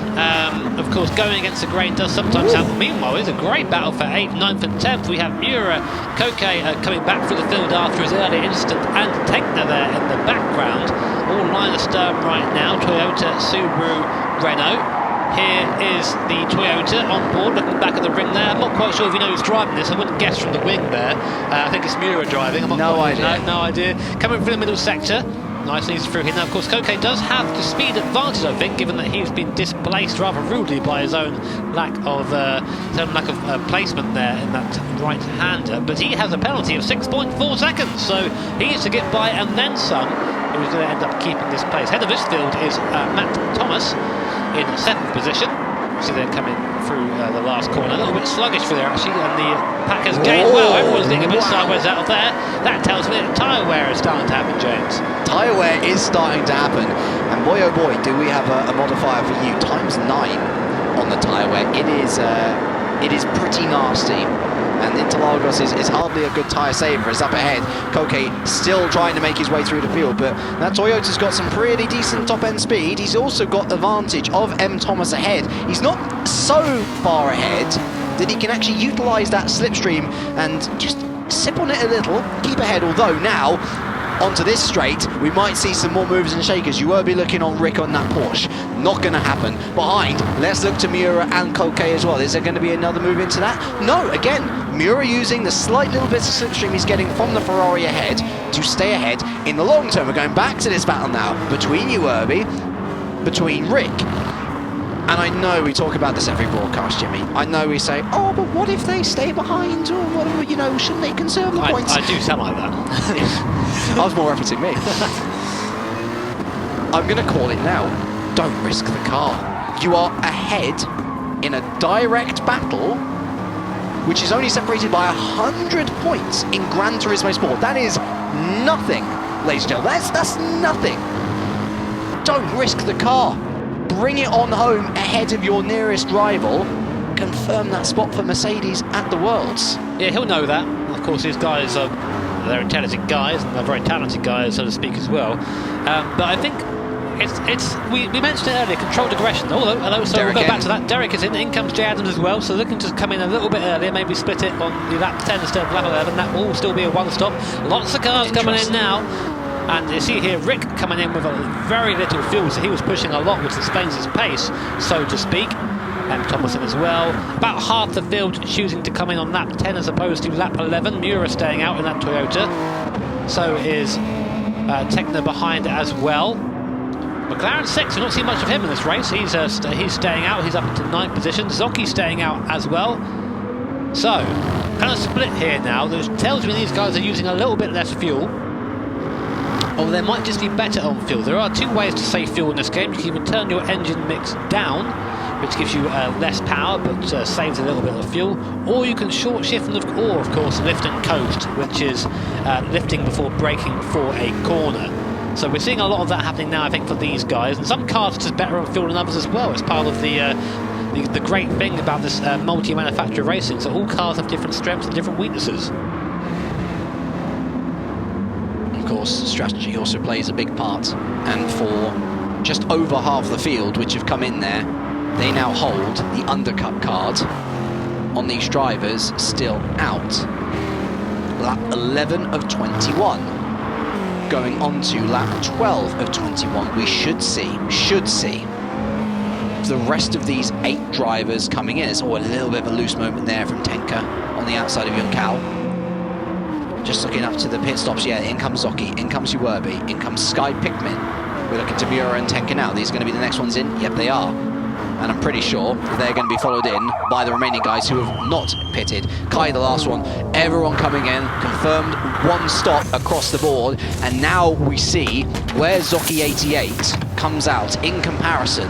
Of course, going against the grain does sometimes happen. Meanwhile, it's a great battle for 8th, 9th and 10th. We have Miura, Koke coming back through the field after his early instant, and Tenkner there in the background. All line astern right now. Toyota, Subaru, Renault. Here is the Toyota on board, looking back at the ring there. I'm not quite sure if you know who's driving this. I wouldn't guess from the wing there. I think it's Miura driving. I'm not no idea. No idea. Coming through the middle sector. Nicely through here. Now, of course, Koke does have the speed advantage, I think, given that he's been displaced rather rudely by his own lack of placement there in that right-hander. But he has a penalty of 6.4 seconds, so he needs to get by and then some. Who's going to end up keeping this place. Head of this field is Matt Thomas in 7th position. See they're coming through the last corner. A little bit sluggish for there, actually, and the pack has gained well. Everyone's getting a bit sideways out of there. That tells me that tyre wear is starting to happen, James. Tyre wear is starting to happen, and boy oh boy, do we have a modifier for you, ×9 on the tyre wear. It is pretty nasty, and Interlagos is hardly a good tyre saver. It's up ahead. Koke still trying to make his way through the field, but that Toyota's got some pretty decent top-end speed. He's also got the advantage of M. Thomas ahead. He's not so far ahead that he can actually utilise that slipstream and just sip on it a little, keep ahead, although now onto this straight, we might see some more movers and shakers. You will be looking on Rick on that Porsche. Not going to happen. Behind, let's look to Miura and Koke as well. Is there going to be another move into that? No, again, Miura using the slight little bits of slipstream he's getting from the Ferrari ahead to stay ahead in the long term. We're going back to this battle now between you, Irby, between Rick. And I know we talk about this every broadcast, Jimmy. I know we say, oh, but what if they stay behind, or whatever, you know, shouldn't they conserve the points? I do sound like that. I was more referencing me. I'm going to call it now. Don't risk the car. You are ahead in a direct battle, which is only separated by 100 points in Gran Turismo Sport. That is nothing, ladies and gentlemen. That's nothing. Don't risk the car. Bring it on home ahead of your nearest rival. Confirm that spot for Mercedes at the Worlds. Yeah, he'll know that. Of course, these guys are they're intelligent guys, and they're very talented guys, so to speak, as well. But I think we mentioned it earlier, controlled aggression. Hello, so we'll go back to that. Derek is in comes Jay Adams as well, so looking to come in a little bit earlier, maybe split it on the lap 10 instead of lap 11. That will still be a 1-stop. Lots of cars coming in now. And you see here Rick coming in with a very little fuel, so he was pushing a lot, which explains his pace, so to speak. And Thomason as well. About half the field choosing to come in on lap 10 as opposed to lap 11. Miura staying out in that Toyota. So is Tenkner behind as well. McLaren 6, we've not seen much of him in this race. He's staying out. He's up into 9th position. Zocchi's staying out as well. So, kind of split here now. That tells me these guys are using a little bit less fuel. Or they might just be better on fuel. There are 2 ways to save fuel in this game. You can either turn your engine mix down, which gives you less power but saves a little bit of fuel, or you can short shift or of course lift and coast, which is lifting before braking for a corner. So we're seeing a lot of that happening now, I think, for these guys, and some cars are just better on fuel than others as well. It's part of the great thing about this multi-manufacturer racing, so all cars have different strengths and different weaknesses. Of course, strategy also plays a big part, and for just over half the field which have come in there, they now hold the undercut card on these drivers still out. Lap 11 of 21. Going on to lap 12 of 21. We should see the rest of these 8 drivers coming in. It's all a little bit of a loose moment there from Tenka on the outside of Juncal. Just looking up to the pit stops. Yeah, in comes Zocchi, in comes Uwerby, in comes Sky Pickman. We're looking to Miura and Tenka now. These are going to be the next ones in. Yep, they are. And I'm pretty sure they're going to be followed in by the remaining guys who have not pitted. Kai the last one. Everyone coming in, confirmed one stop across the board, and now we see where Zocchi 88 comes out in comparison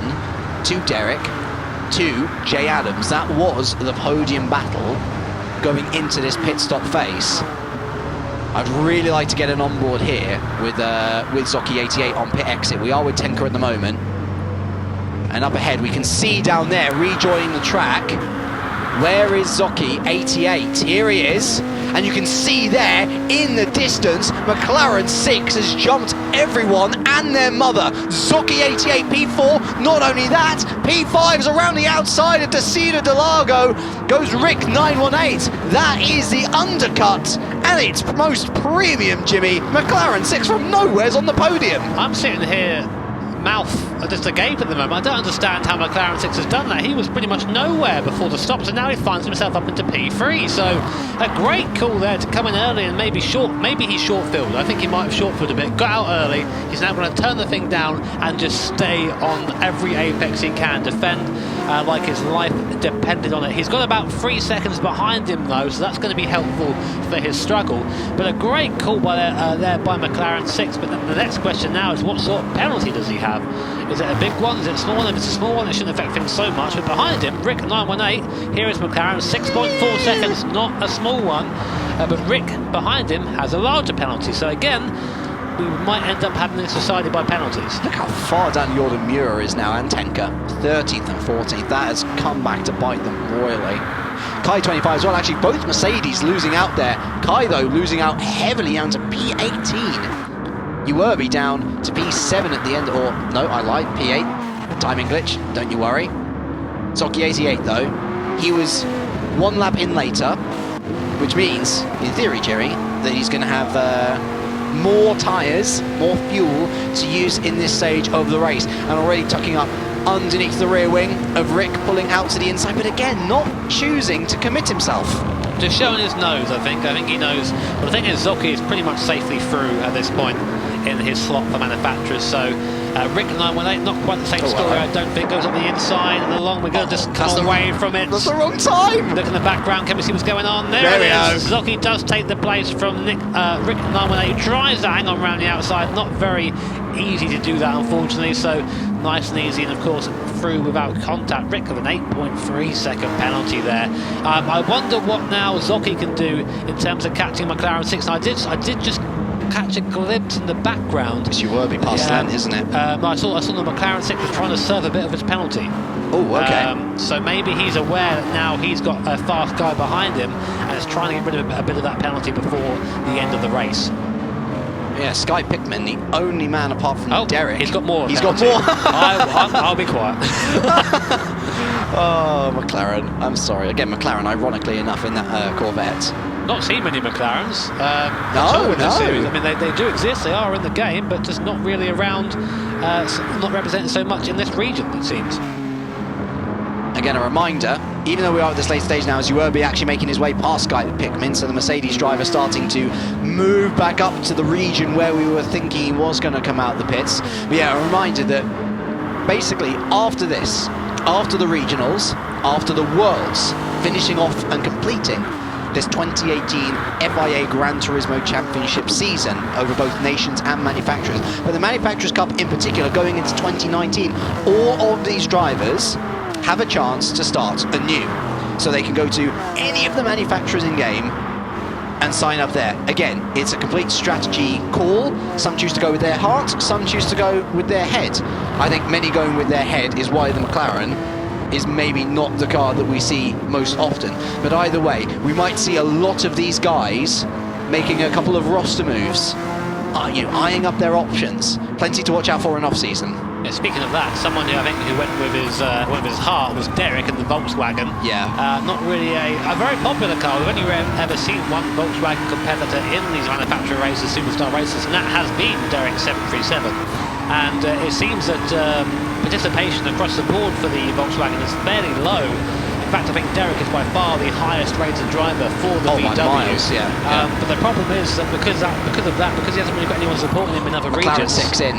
to Derek, to Jay Adams. That was the podium battle going into this pit stop phase. I'd really like to get an onboard here with Zocchi 88 on pit exit. We are with Tenka at the moment. And up ahead, we can see down there, rejoining the track. Where is Zocchi 88? Here he is. And you can see there, in the distance, McLaren 6 has jumped everyone and their mother. Zocchi 88 P4, not only that, P5's around the outside of Desida de Largo. Goes Rick 918. That is the undercut. And it's most premium, Jimmy. McLaren 6 from nowhere's on the podium. I'm sitting here, mouth just agape at the moment. I don't understand how McLaren 6 has done that. He was pretty much nowhere before the stops, and now he finds himself up into P3. So a great call there to come in early and maybe he's short-filled. I think he might have short-filled a bit, got out early. He's now going to turn the thing down and just stay on every apex he can, defend like his life depended on it. He's got about 3 seconds behind him though, so that's going to be helpful for his struggle. But a great call by there by McLaren 6. But the next question now is, what sort of penalty does he have? Is it a big one? Is it a small one? If it's a small one, it shouldn't affect things so much. But behind him, Rick 918. Here is McLaren, 6.4 seconds, not a small one. But Rick behind him has a larger penalty. So again, we might end up having this decided by penalties. Look how far down Jordan Muir is now, and Tenka, 13th and 14th. That has come back to bite them royally. Kai 25 as well, actually both Mercedes losing out there. Kai though losing out heavily down to P18. Uwerby down to P7 at the end, or no, I lied, P8. Timing glitch, don't you worry. Zocchi 88 though, he was one lap in later, which means, in theory, Jerry, that he's going to have more tyres, more fuel to use in this stage of the race, and already tucking up underneath the rear wing of Rick, pulling out to the inside, but again, not choosing to commit himself. Just showing his nose, I think he knows. But the thing is, Zocchi is pretty much safely through at this point in his slot for manufacturers. So Rick 918, not quite the same story, I don't think. Goes on the inside and along. We're going to just come away from it. That's the wrong time. Look in the background. Can we see what's going on? There it is. Zocchi does take the place from Rick 918. Tries to hang on around the outside. Not very easy to do that, unfortunately. So nice and easy, and of course through without contact. Rick with an 8.3 second penalty there. I wonder what now Zocchi can do in terms of catching McLaren 6. And I did just catch a glimpse in the background. It's Uwerby past Lent, isn't it? I saw the McLaren 6 was trying to serve a bit of his penalty. Oh, okay. So maybe he's aware that now he's got a fast guy behind him and is trying to get rid of a bit of that penalty before the end of the race. Yeah, Sky Pickman, the only man apart from Derek. He's got more. He's got more. I'll be quiet. Oh, McLaren. I'm sorry. Again, McLaren, ironically enough, in that Corvette. Not seen many McLarens. No. Series. I mean, they do exist. They are in the game, but just not really around. Not represented so much in this region, it seems. Again, a reminder, even though we are at this late stage now, as Uwerby actually making his way past Sky Pickman, so the Mercedes driver starting to move back up to the region where we were thinking he was going to come out the pits. But yeah, a reminder that basically after this, after the regionals, after the Worlds, finishing off and completing this 2018 FIA Gran Turismo Championship season over both nations and manufacturers, but the Manufacturers Cup in particular going into 2019, all of these drivers have a chance to start anew. So they can go to any of the manufacturers in game and sign up there. Again, it's a complete strategy call. Some choose to go with their heart, some choose to go with their head. I think many going with their head is why the McLaren is maybe not the car that we see most often. But either way, we might see a lot of these guys making a couple of roster moves, eyeing up their options. Plenty to watch out for in off-season. Yeah, speaking of that, someone who I think who went with his heart was Derek in the Volkswagen. Yeah. Not really a very popular car. We've only ever seen one Volkswagen competitor in these manufacturer races, superstar races, and that has been Derek 737. And it seems that participation across the board for the Volkswagen is fairly low. In fact, I think Derek is by far the highest rated driver for the VW. Miles, yeah. But the problem is that because he hasn't really got anyone supporting him in other McLaren regions. 6 in.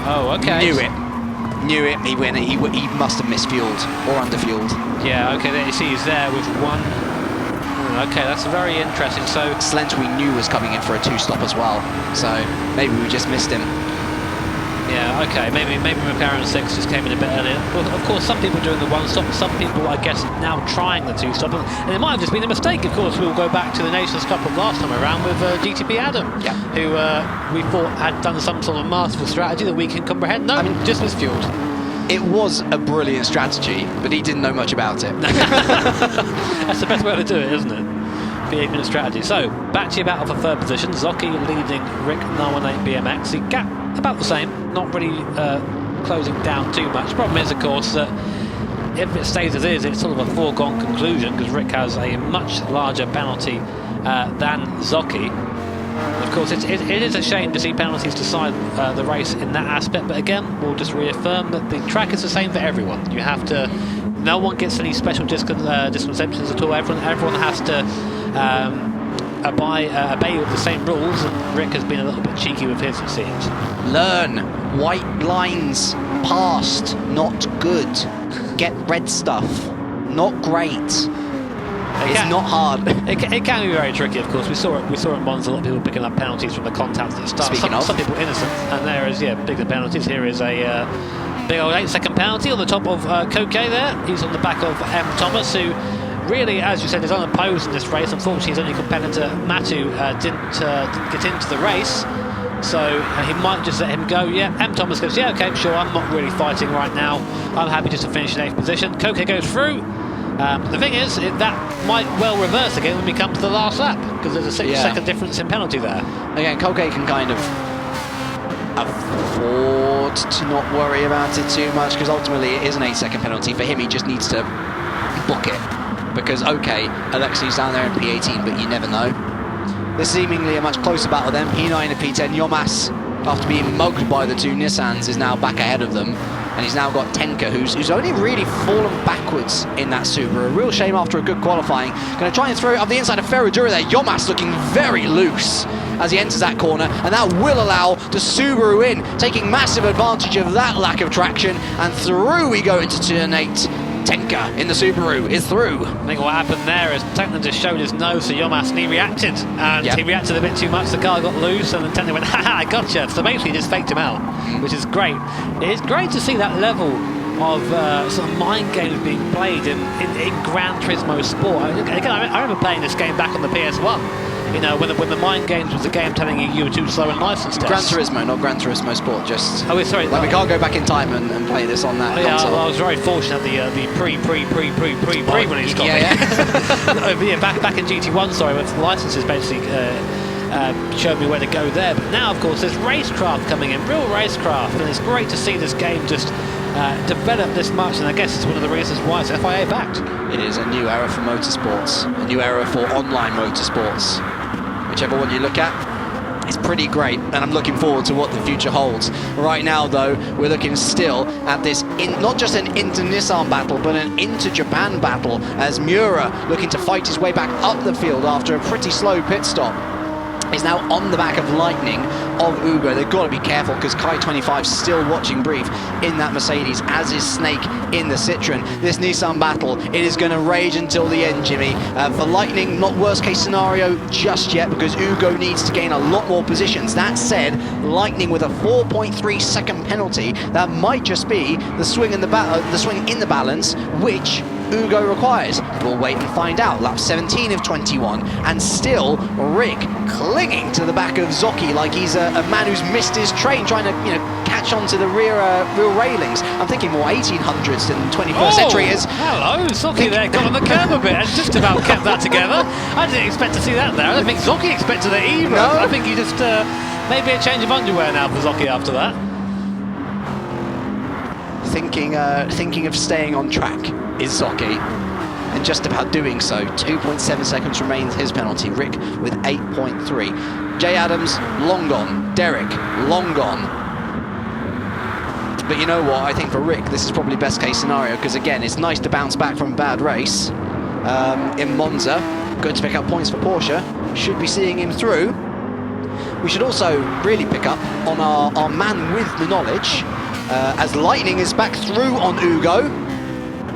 Oh, okay. Knew it. He must have misfueled or underfueled. Yeah, okay, there you see he's there with one Okay, that's very interesting. So, Slent we knew was coming in for a 2-stop as well, so maybe we just missed him. yeah, okay, maybe McLaren 6 just came in a bit earlier. Well, of course, some people doing the 1-stop, some people, I guess, now trying the 2-stop, and it might have just been a mistake. Of course, we'll go back to the Nations Cup of last time around with GTP Adam, Yeah. who we thought had done some sort of masterful strategy that we can comprehend. No, I mean, just misfueled. It was a brilliant strategy, but he didn't know much about it. That's the best way to do it, isn't it? The 8-minute strategy. So, back to your battle for third position. Zocchi leading Rick 918 BMX. The gap about the same, not really closing down too much. Problem is, of course, that if it stays as is, it's sort of a foregone conclusion because Rick has a much larger penalty than Zocchi. Of course, it is a shame to see penalties decide the race in that aspect, but again, we'll just reaffirm that the track is the same for everyone. You have to, no one gets any special disconceptions at all. Everyone has to obey with the same rules, and Rick has been a little bit cheeky with his, it seems. Learn. White lines. Past. Not good. Get red stuff. Not great. It's not hard. It can be very tricky, of course. We saw it once, a lot of people picking up penalties from the contacts at the start. Some people innocent, and there is, bigger penalties. Here is a big old 8-second penalty on the top of Koke there. He's on the back of M. Thomas, who really, as you said, is unopposed in this race. Unfortunately, his only competitor, Matu, didn't get into the race. So he might just let him go. Yeah, M. Thomas goes, yeah, okay, sure, I'm not really fighting right now. I'm happy just to finish in 8th position. Koke goes through. The thing is, that might well reverse again when we come to the last lap, because there's a 6-second difference in penalty there. Again, Koke can kind of afford to not worry about it too much, because ultimately it is an 8-second penalty. For him, he just needs to book it. Because, okay, Alexi's down there in P18, but you never know. There's seemingly a much closer battle then. P9 and P10. Yomas, after being mugged by the two Nissans, is now back ahead of them. And he's now got Tenka, who's only really fallen backwards in that Subaru. A real shame after a good qualifying. Going to try and throw it up the inside of Ferradura there. Yomas looking very loose as he enters that corner, and that will allow the Subaru in, taking massive advantage of that lack of traction, and through we go into turn 8. Tenka in the Subaru is through. I think what happened there is Tenka just showed his nose to Yomas and he reacted. And he reacted a bit too much, the car got loose, and then Tenka went, haha, I gotcha. So basically he just faked him out, which is great. It is great to see that level of sort of mind games being played in Gran Turismo Sport. Again, I remember playing this game back on the PS1. You know, when the mind games was the game telling you were too slow in license tests. Gran Turismo, not Gran Turismo Sport, just... Oh, sorry. Like, we can't go back in time and play this on that console. I was very fortunate the pre when he's got me. back in GT1, sorry, with licenses basically showed me where to go there. But now, of course, there's racecraft coming in, real racecraft, and it's great to see this game just develop this much, and I guess it's one of the reasons why it's FIA backed. It is a new era for motorsports, a new era for online motorsports. Whichever one you look at, it's pretty great, and I'm looking forward to what the future holds. Right now, though, we're looking still at this, not just an inter-Nissan battle, but an inter-Japan battle, as Miura, looking to fight his way back up the field after a pretty slow pit stop, is now on the back of Lightning of Ugo. They've got to be careful because Kai25 still watching brief in that Mercedes, as is Snake in the Citroen. This Nissan battle, it is going to rage until the end, Jimmy. For Lightning, not worst case scenario just yet, because Ugo needs to gain a lot more positions. That said, Lightning with a 4.3 second penalty, that might just be the swing in the balance, which Ugo requires. We'll wait and find out. Lap 17 of 21, and still Rick clinging to the back of Zocchi like he's a man who's missed his train, trying to catch onto the rear railings. I'm thinking more 1800s than 21st century is. Hello, Zocchi there got on the curb a bit and just about kept that together. I didn't expect to see that there. I don't think Zocchi expected it either. No. I think he just maybe a change of underwear now for Zocchi after that. Thinking of staying on track is Zocchi, and just about doing so. 2.7 seconds remains his penalty. Rick with 8.3. Jay Adams, long gone. Derek, long gone. But you know what? I think for Rick, this is probably best case scenario, because again, it's nice to bounce back from a bad race in Monza. Good to pick up points for Porsche. Should be seeing him through. We should also really pick up on our man with the knowledge, as Lightning is back through on Ugo.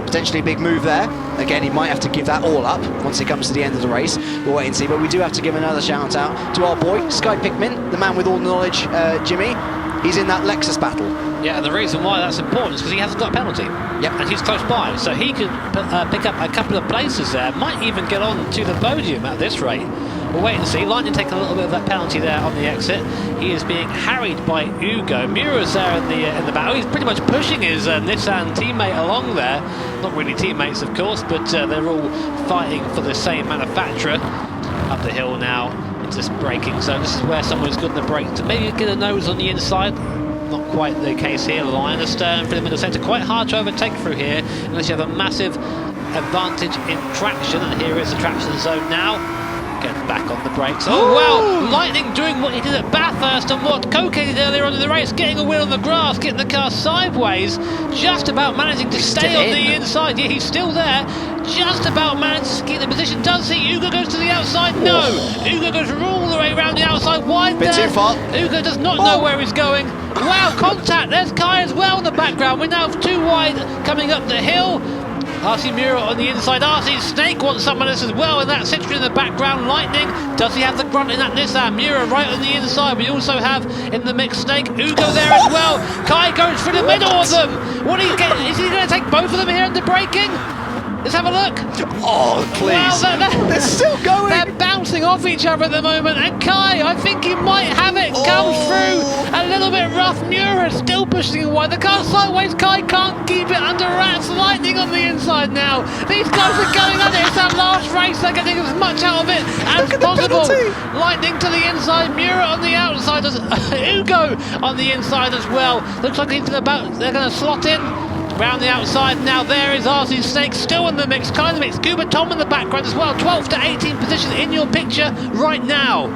Potentially a big move there. Again, he might have to give that all up once it comes to the end of the race. We'll wait and see, but we do have to give another shout out to our boy, Sky Pickman, the man with all the knowledge, Jimmy. He's in that Lexus battle. Yeah, and the reason why that's important is because he hasn't got a penalty. Yep. And he's close by, so he could pick up a couple of places there. Might even get on to the podium at this rate. We'll wait and see. Lightning taking a little bit of that penalty there on the exit. He is being harried by Ugo. Mura's there in the battle. He's pretty much pushing his Nissan teammate along there. Not really teammates, of course, but they're all fighting for the same manufacturer. Up the hill now. It's just braking, so this is where someone's got the brake to maybe get a nose on the inside. Not quite the case here. Line astern for the middle centre. Quite hard to overtake through here unless you have a massive advantage in traction. And here is the traction zone now. Get back on the brakes. Oh wow! Lightning doing what he did at Bathurst and what Coca did earlier on in the race, getting a wheel on the grass, getting the car sideways, just about managing to stay on the inside. Yeah, he's still there. Just about managed to keep the position. Does he? Ugo goes to the outside. No! Ugo goes all the way around the outside. Wide Bit there. too far. Ugo does not know where he's going. Wow, contact. There's Kai as well in the background. We're now too wide coming up the hill. RC Mura on the inside. RC Snake wants someone else as well, and that Citroen in the background. Lightning. Does he have the grunt in that Nissan? Mura right on the inside. We also have in the mix Snake. Ugo there as well. Kai goes through the middle of them. What are you getting? Is he going to take both of them here into braking? Let's have a look. Oh, please. Wow, they're still going. They're bouncing off each other at the moment. And Kai, I think he might have it. Comes through. A little bit rough. Mura still pushing it wide. The car sideways. Kai can't keep it under wraps. Lightning on the inside now. These guys are going at it. It's that last race. They're getting as much out of it as possible. Lightning to the inside. Mura on the outside. Ugo on the inside as well. Looks like they're going to slot in. Round the outside now, there is RC Snake still in the mix, Kai in the mix, Cuba Tom in the background as well, 12th to 18th position in your picture right now.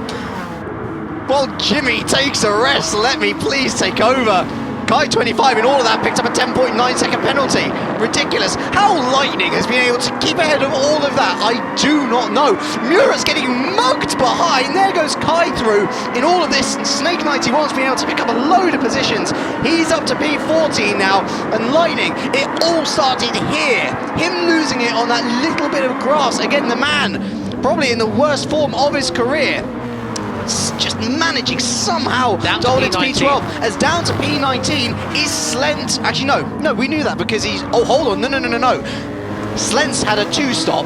Well, Jimmy takes a rest, let me please take over. Kai 25 in all of that picked up a 10.9 second penalty. Ridiculous. How Lightning has been able to keep ahead of all of that, I do not know. Mura's getting mugged behind. There goes Kai through in all of this. And Snake 91's been able to pick up a load of positions. He's up to P14 now. And Lightning, it all started here. Him losing it on that little bit of grass. Again, the man, probably in the worst form of his career. Just managing somehow down to hold it to P12. P12. As down to P19 is Slent. Actually, no, we knew that because he's. Oh, hold on, no. Slent's had a 2-stop,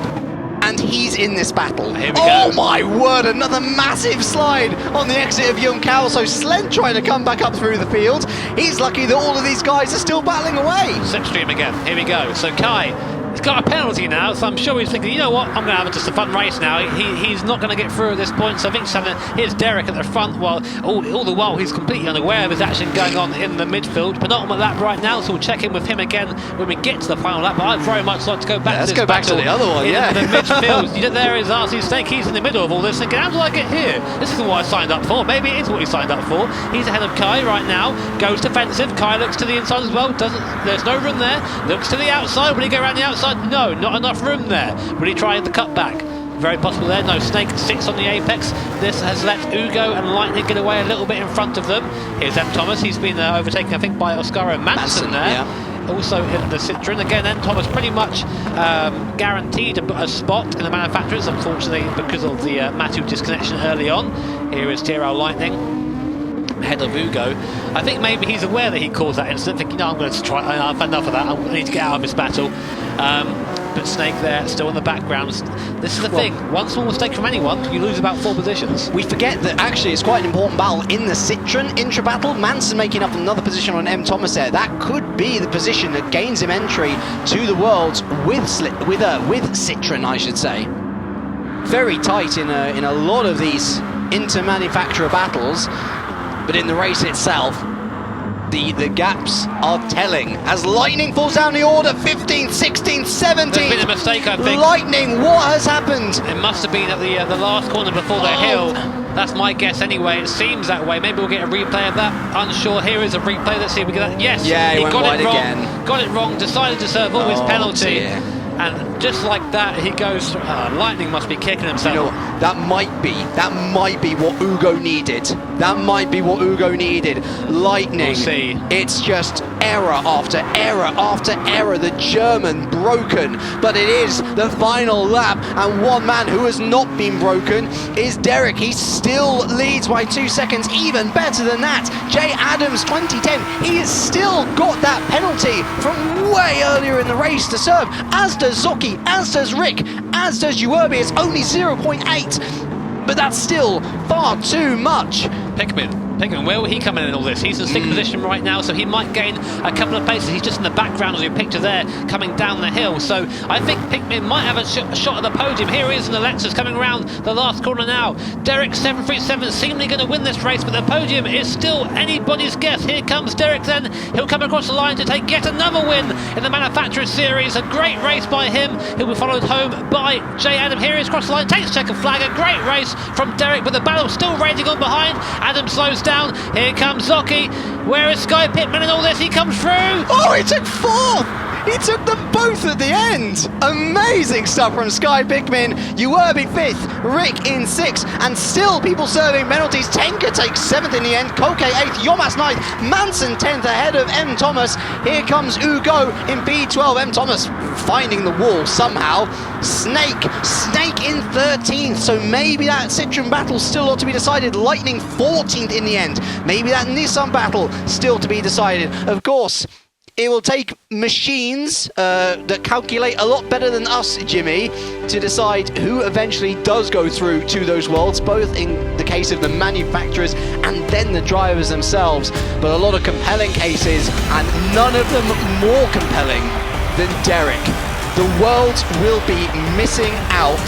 and he's in this battle. Here we go. Oh my word! Another massive slide on the exit of Young-Cal. So Slent trying to come back up through the field. He's lucky that all of these guys are still battling away. Slipstream again. Here we go. So Kai. He's got a penalty now, so I'm sure he's thinking, you know what, I'm going to have just a fun race now. He's not going to get through at this point, so I think here's Derek at the front, while all the while he's completely unaware of his action going on in the midfield. Penultimate lap right now, so we'll check in with him again when we get to the final lap, but I'd very much like to go back to this back to the other one, in the midfield. There is RC Snake, he's in the middle of all this, thinking, how did I get here? This isn't what I signed up for. Maybe it is what he signed up for. He's ahead of Kai right now, goes defensive. Kai looks to the inside as well, there's no room there, looks to the outside. Will he go around the outside? No, not enough room there. Will he try the cutback? Very possible there. No, Snake sits on the apex. This has let Ugo and Lightning get away a little bit in front of them. Here's M. Thomas. He's been overtaken, I think, by Oscaro Manson there. Yeah. Also in the Citroen. Again, M. Thomas pretty much guaranteed a spot in the manufacturers, unfortunately, because of the Matu disconnection early on. Here is Tyrrell Lightning. Ahead of Ugo. I think maybe he's aware that he caused that incident, thinking, no, I'm going to try, I've had enough of that, I need to get out of this battle. But Snake there, still in the background. This is the thing, one small mistake from anyone, you lose about 4 positions. We forget that actually it's quite an important battle in the Citroen intra-battle. Manson making up another position on M. Thomas there. That could be the position that gains him entry to the Worlds with Citroen, I should say. Very tight in a lot of these inter-manufacturer battles. But in the race itself, the gaps are telling. As Lightning falls down the order, 15th, 16th, 17th. There's been a mistake, I think. Lightning, what has happened? It must have been at the last corner before the hill. That's my guess anyway. It seems that way. Maybe we'll get a replay of that. Unsure. Here is a replay. Let's see if we get that. Yes, yeah, he got it wrong. Again. Got it wrong. Decided to serve all his penalty. Dear. And just like that, he goes. Lightning must be kicking himself. You know, that might be what Ugo needed. That might be what Ugo needed. Lightning. We'll see. It's just error after error after error. The German broken, but it is the final lap, and one man who has not been broken is Derek. He still leads by 2 seconds, even better than that. Jay Adams 2010, he has still got that penalty from way earlier in the race to serve, as does Zocchi, as does Rick, as does Uerbi. It's only 0.8, but that's still far too much. Pickman, where will he come in all this? He's in 6th position right now, so he might gain a couple of places. He's just in the background of your picture there, coming down the hill. So I think Pickman might have a shot at the podium. Here he is in the Lexus, coming around the last corner now. Derek 737 seemingly going to win this race, but the podium is still anybody's guess. Here comes Derek then. He'll come across the line to take yet another win in the Manufacturers Series. A great race by him. He'll be followed home by Jay Adam. Here he is across the line, takes checkered flag. A great race from Derek, but the battle still raging on behind. Adam slows down. Here comes Zocchi. Where is Sky Pittman in all this? He comes through. Oh, he took 4th! He took them both at the end! Amazing stuff from Sky Pickman. Uerbi 5th, Rick in 6th, and still people serving penalties. Tenka takes 7th in the end, Koke 8th, Yomas 9th, Manson 10th ahead of M. Thomas. Here comes Ugo in P12. M. Thomas finding the wall somehow. Snake in 13th, so maybe that Citroen battle still ought to be decided. Lightning 14th in the end. Maybe that Nissan battle still to be decided. Of course, it will take machines that calculate a lot better than us, Jimmy, to decide who eventually does go through to those worlds, both in the case of the manufacturers and then the drivers themselves. But a lot of compelling cases, and none of them more compelling than Derek. The world will be missing out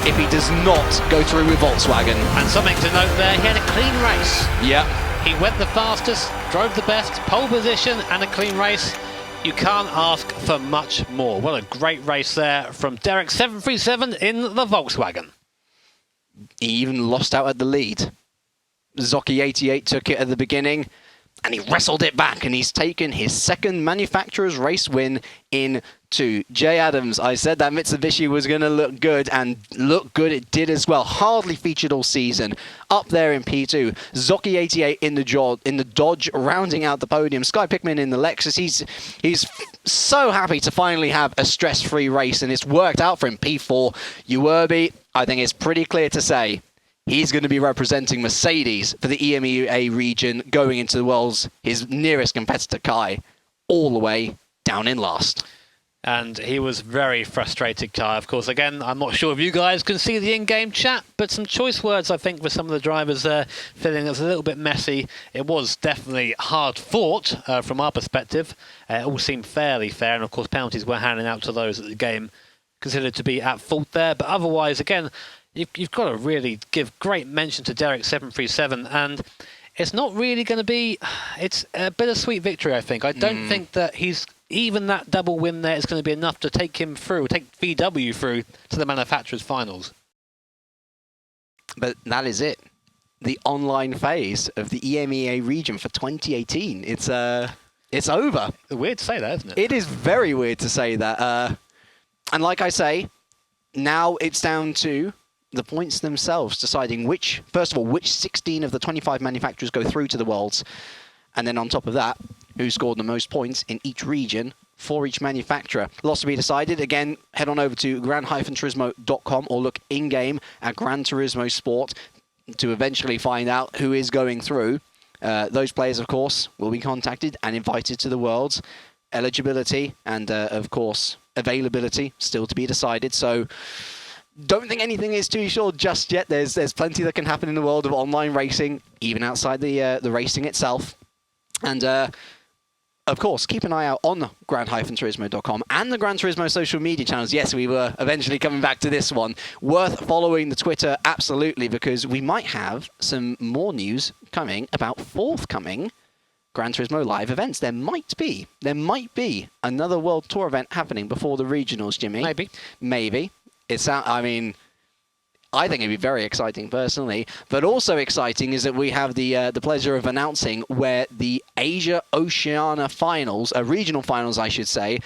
if he does not go through with Volkswagen. And something to note there, he had a clean race. Yep. He went the fastest, drove the best, pole position and a clean race. You can't ask for much more. What a great race there from Derek 737 in the Volkswagen. He even lost out at the lead. Zocchi 88 took it at the beginning, and he wrestled it back, and he's taken his 2nd manufacturer's race win in 2. Jay Adams, I said that Mitsubishi was going to look good, and look good it did as well. Hardly featured all season. Up there in P2. Zocchi 88 in the Dodge, rounding out the podium. Sky Pickman in the Lexus. He's so happy to finally have a stress-free race, and it's worked out for him. P4. Uerbi, I think it's pretty clear to say, he's going to be representing Mercedes for the EMEA region going into the Worlds. His nearest competitor, Kai, all the way down in last. And he was very frustrated, Kai. Of course, again, I'm not sure if you guys can see the in-game chat, but some choice words, I think, for some of the drivers there, feeling it was a little bit messy. It was definitely hard fought from our perspective. It all seemed fairly fair, and of course, penalties were handing out to those that the game considered to be at fault there. But otherwise, again, you've got to really give great mention to Derek 737, and it's not really going to be... It's a bittersweet victory, I think. I don't think that even that double win there is going to be enough to take him through, take VW through to the manufacturers' finals. But that is it. The online phase of the EMEA region for 2018. It's over. Weird to say that, isn't it? It is very weird to say that. And like I say, now it's down to the points themselves deciding first of all, which 16 of the 25 manufacturers go through to the Worlds. And then on top of that, who scored the most points in each region for each manufacturer. Lots to be decided. Again, head on over to gran-turismo.com or look in-game at Gran Turismo Sport to eventually find out who is going through. Those players, of course, will be contacted and invited to the Worlds. Eligibility and, of course, availability still to be decided. So don't think anything is too sure just yet. There's plenty that can happen in the world of online racing, even outside the racing itself. And, of course, keep an eye out on gran-turismo.com and the Gran Turismo social media channels. Yes, we were eventually coming back to this one. Worth following the Twitter, absolutely, because we might have some more news coming about forthcoming Gran Turismo live events. There might be another World Tour event happening before the regionals, Jimmy. Maybe. I think it'd be very exciting personally, but also exciting is that we have the pleasure of announcing where the Asia-Oceania finals, regional finals I should say,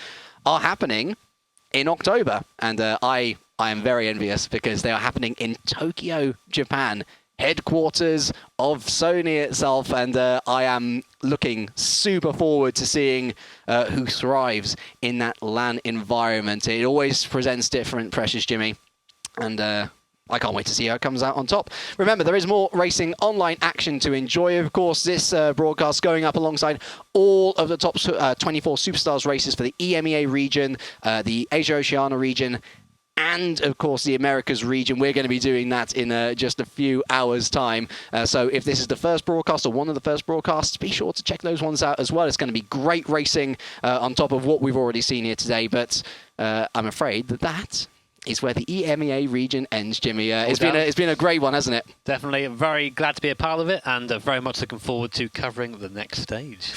are happening in October. And I am very envious because they are happening in Tokyo, Japan headquarters of Sony itself, and I am looking super forward to seeing who thrives in that LAN environment. It always presents different pressures, Jimmy, and I can't wait to see how it comes out on top. Remember, there is more racing online action to enjoy. Of course, this broadcast going up alongside all of the top 24 Superstars races for the EMEA region, the Asia-Oceania region, and, of course, the Americas region. We're going to be doing that in just a few hours' time. So if this is the first broadcast or one of the first broadcasts, be sure to check those ones out as well. It's going to be great racing on top of what we've already seen here today. But I'm afraid that is where the EMEA region ends, Jimmy. It's been a great one, hasn't it? Definitely. Very glad to be a part of it, and very much looking forward to covering the next stage.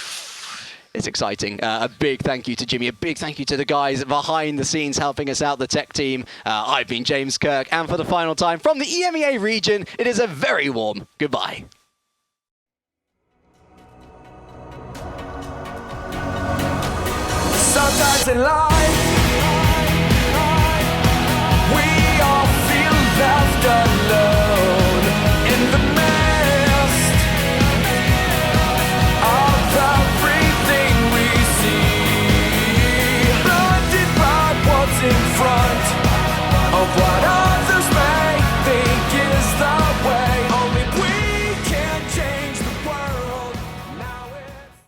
It's exciting. A big thank you to Jimmy. A big thank you to the guys behind the scenes helping us out, the tech team. I've been James Kirk, and for the final time from the EMEA region, it is a very warm goodbye. Sometimes in life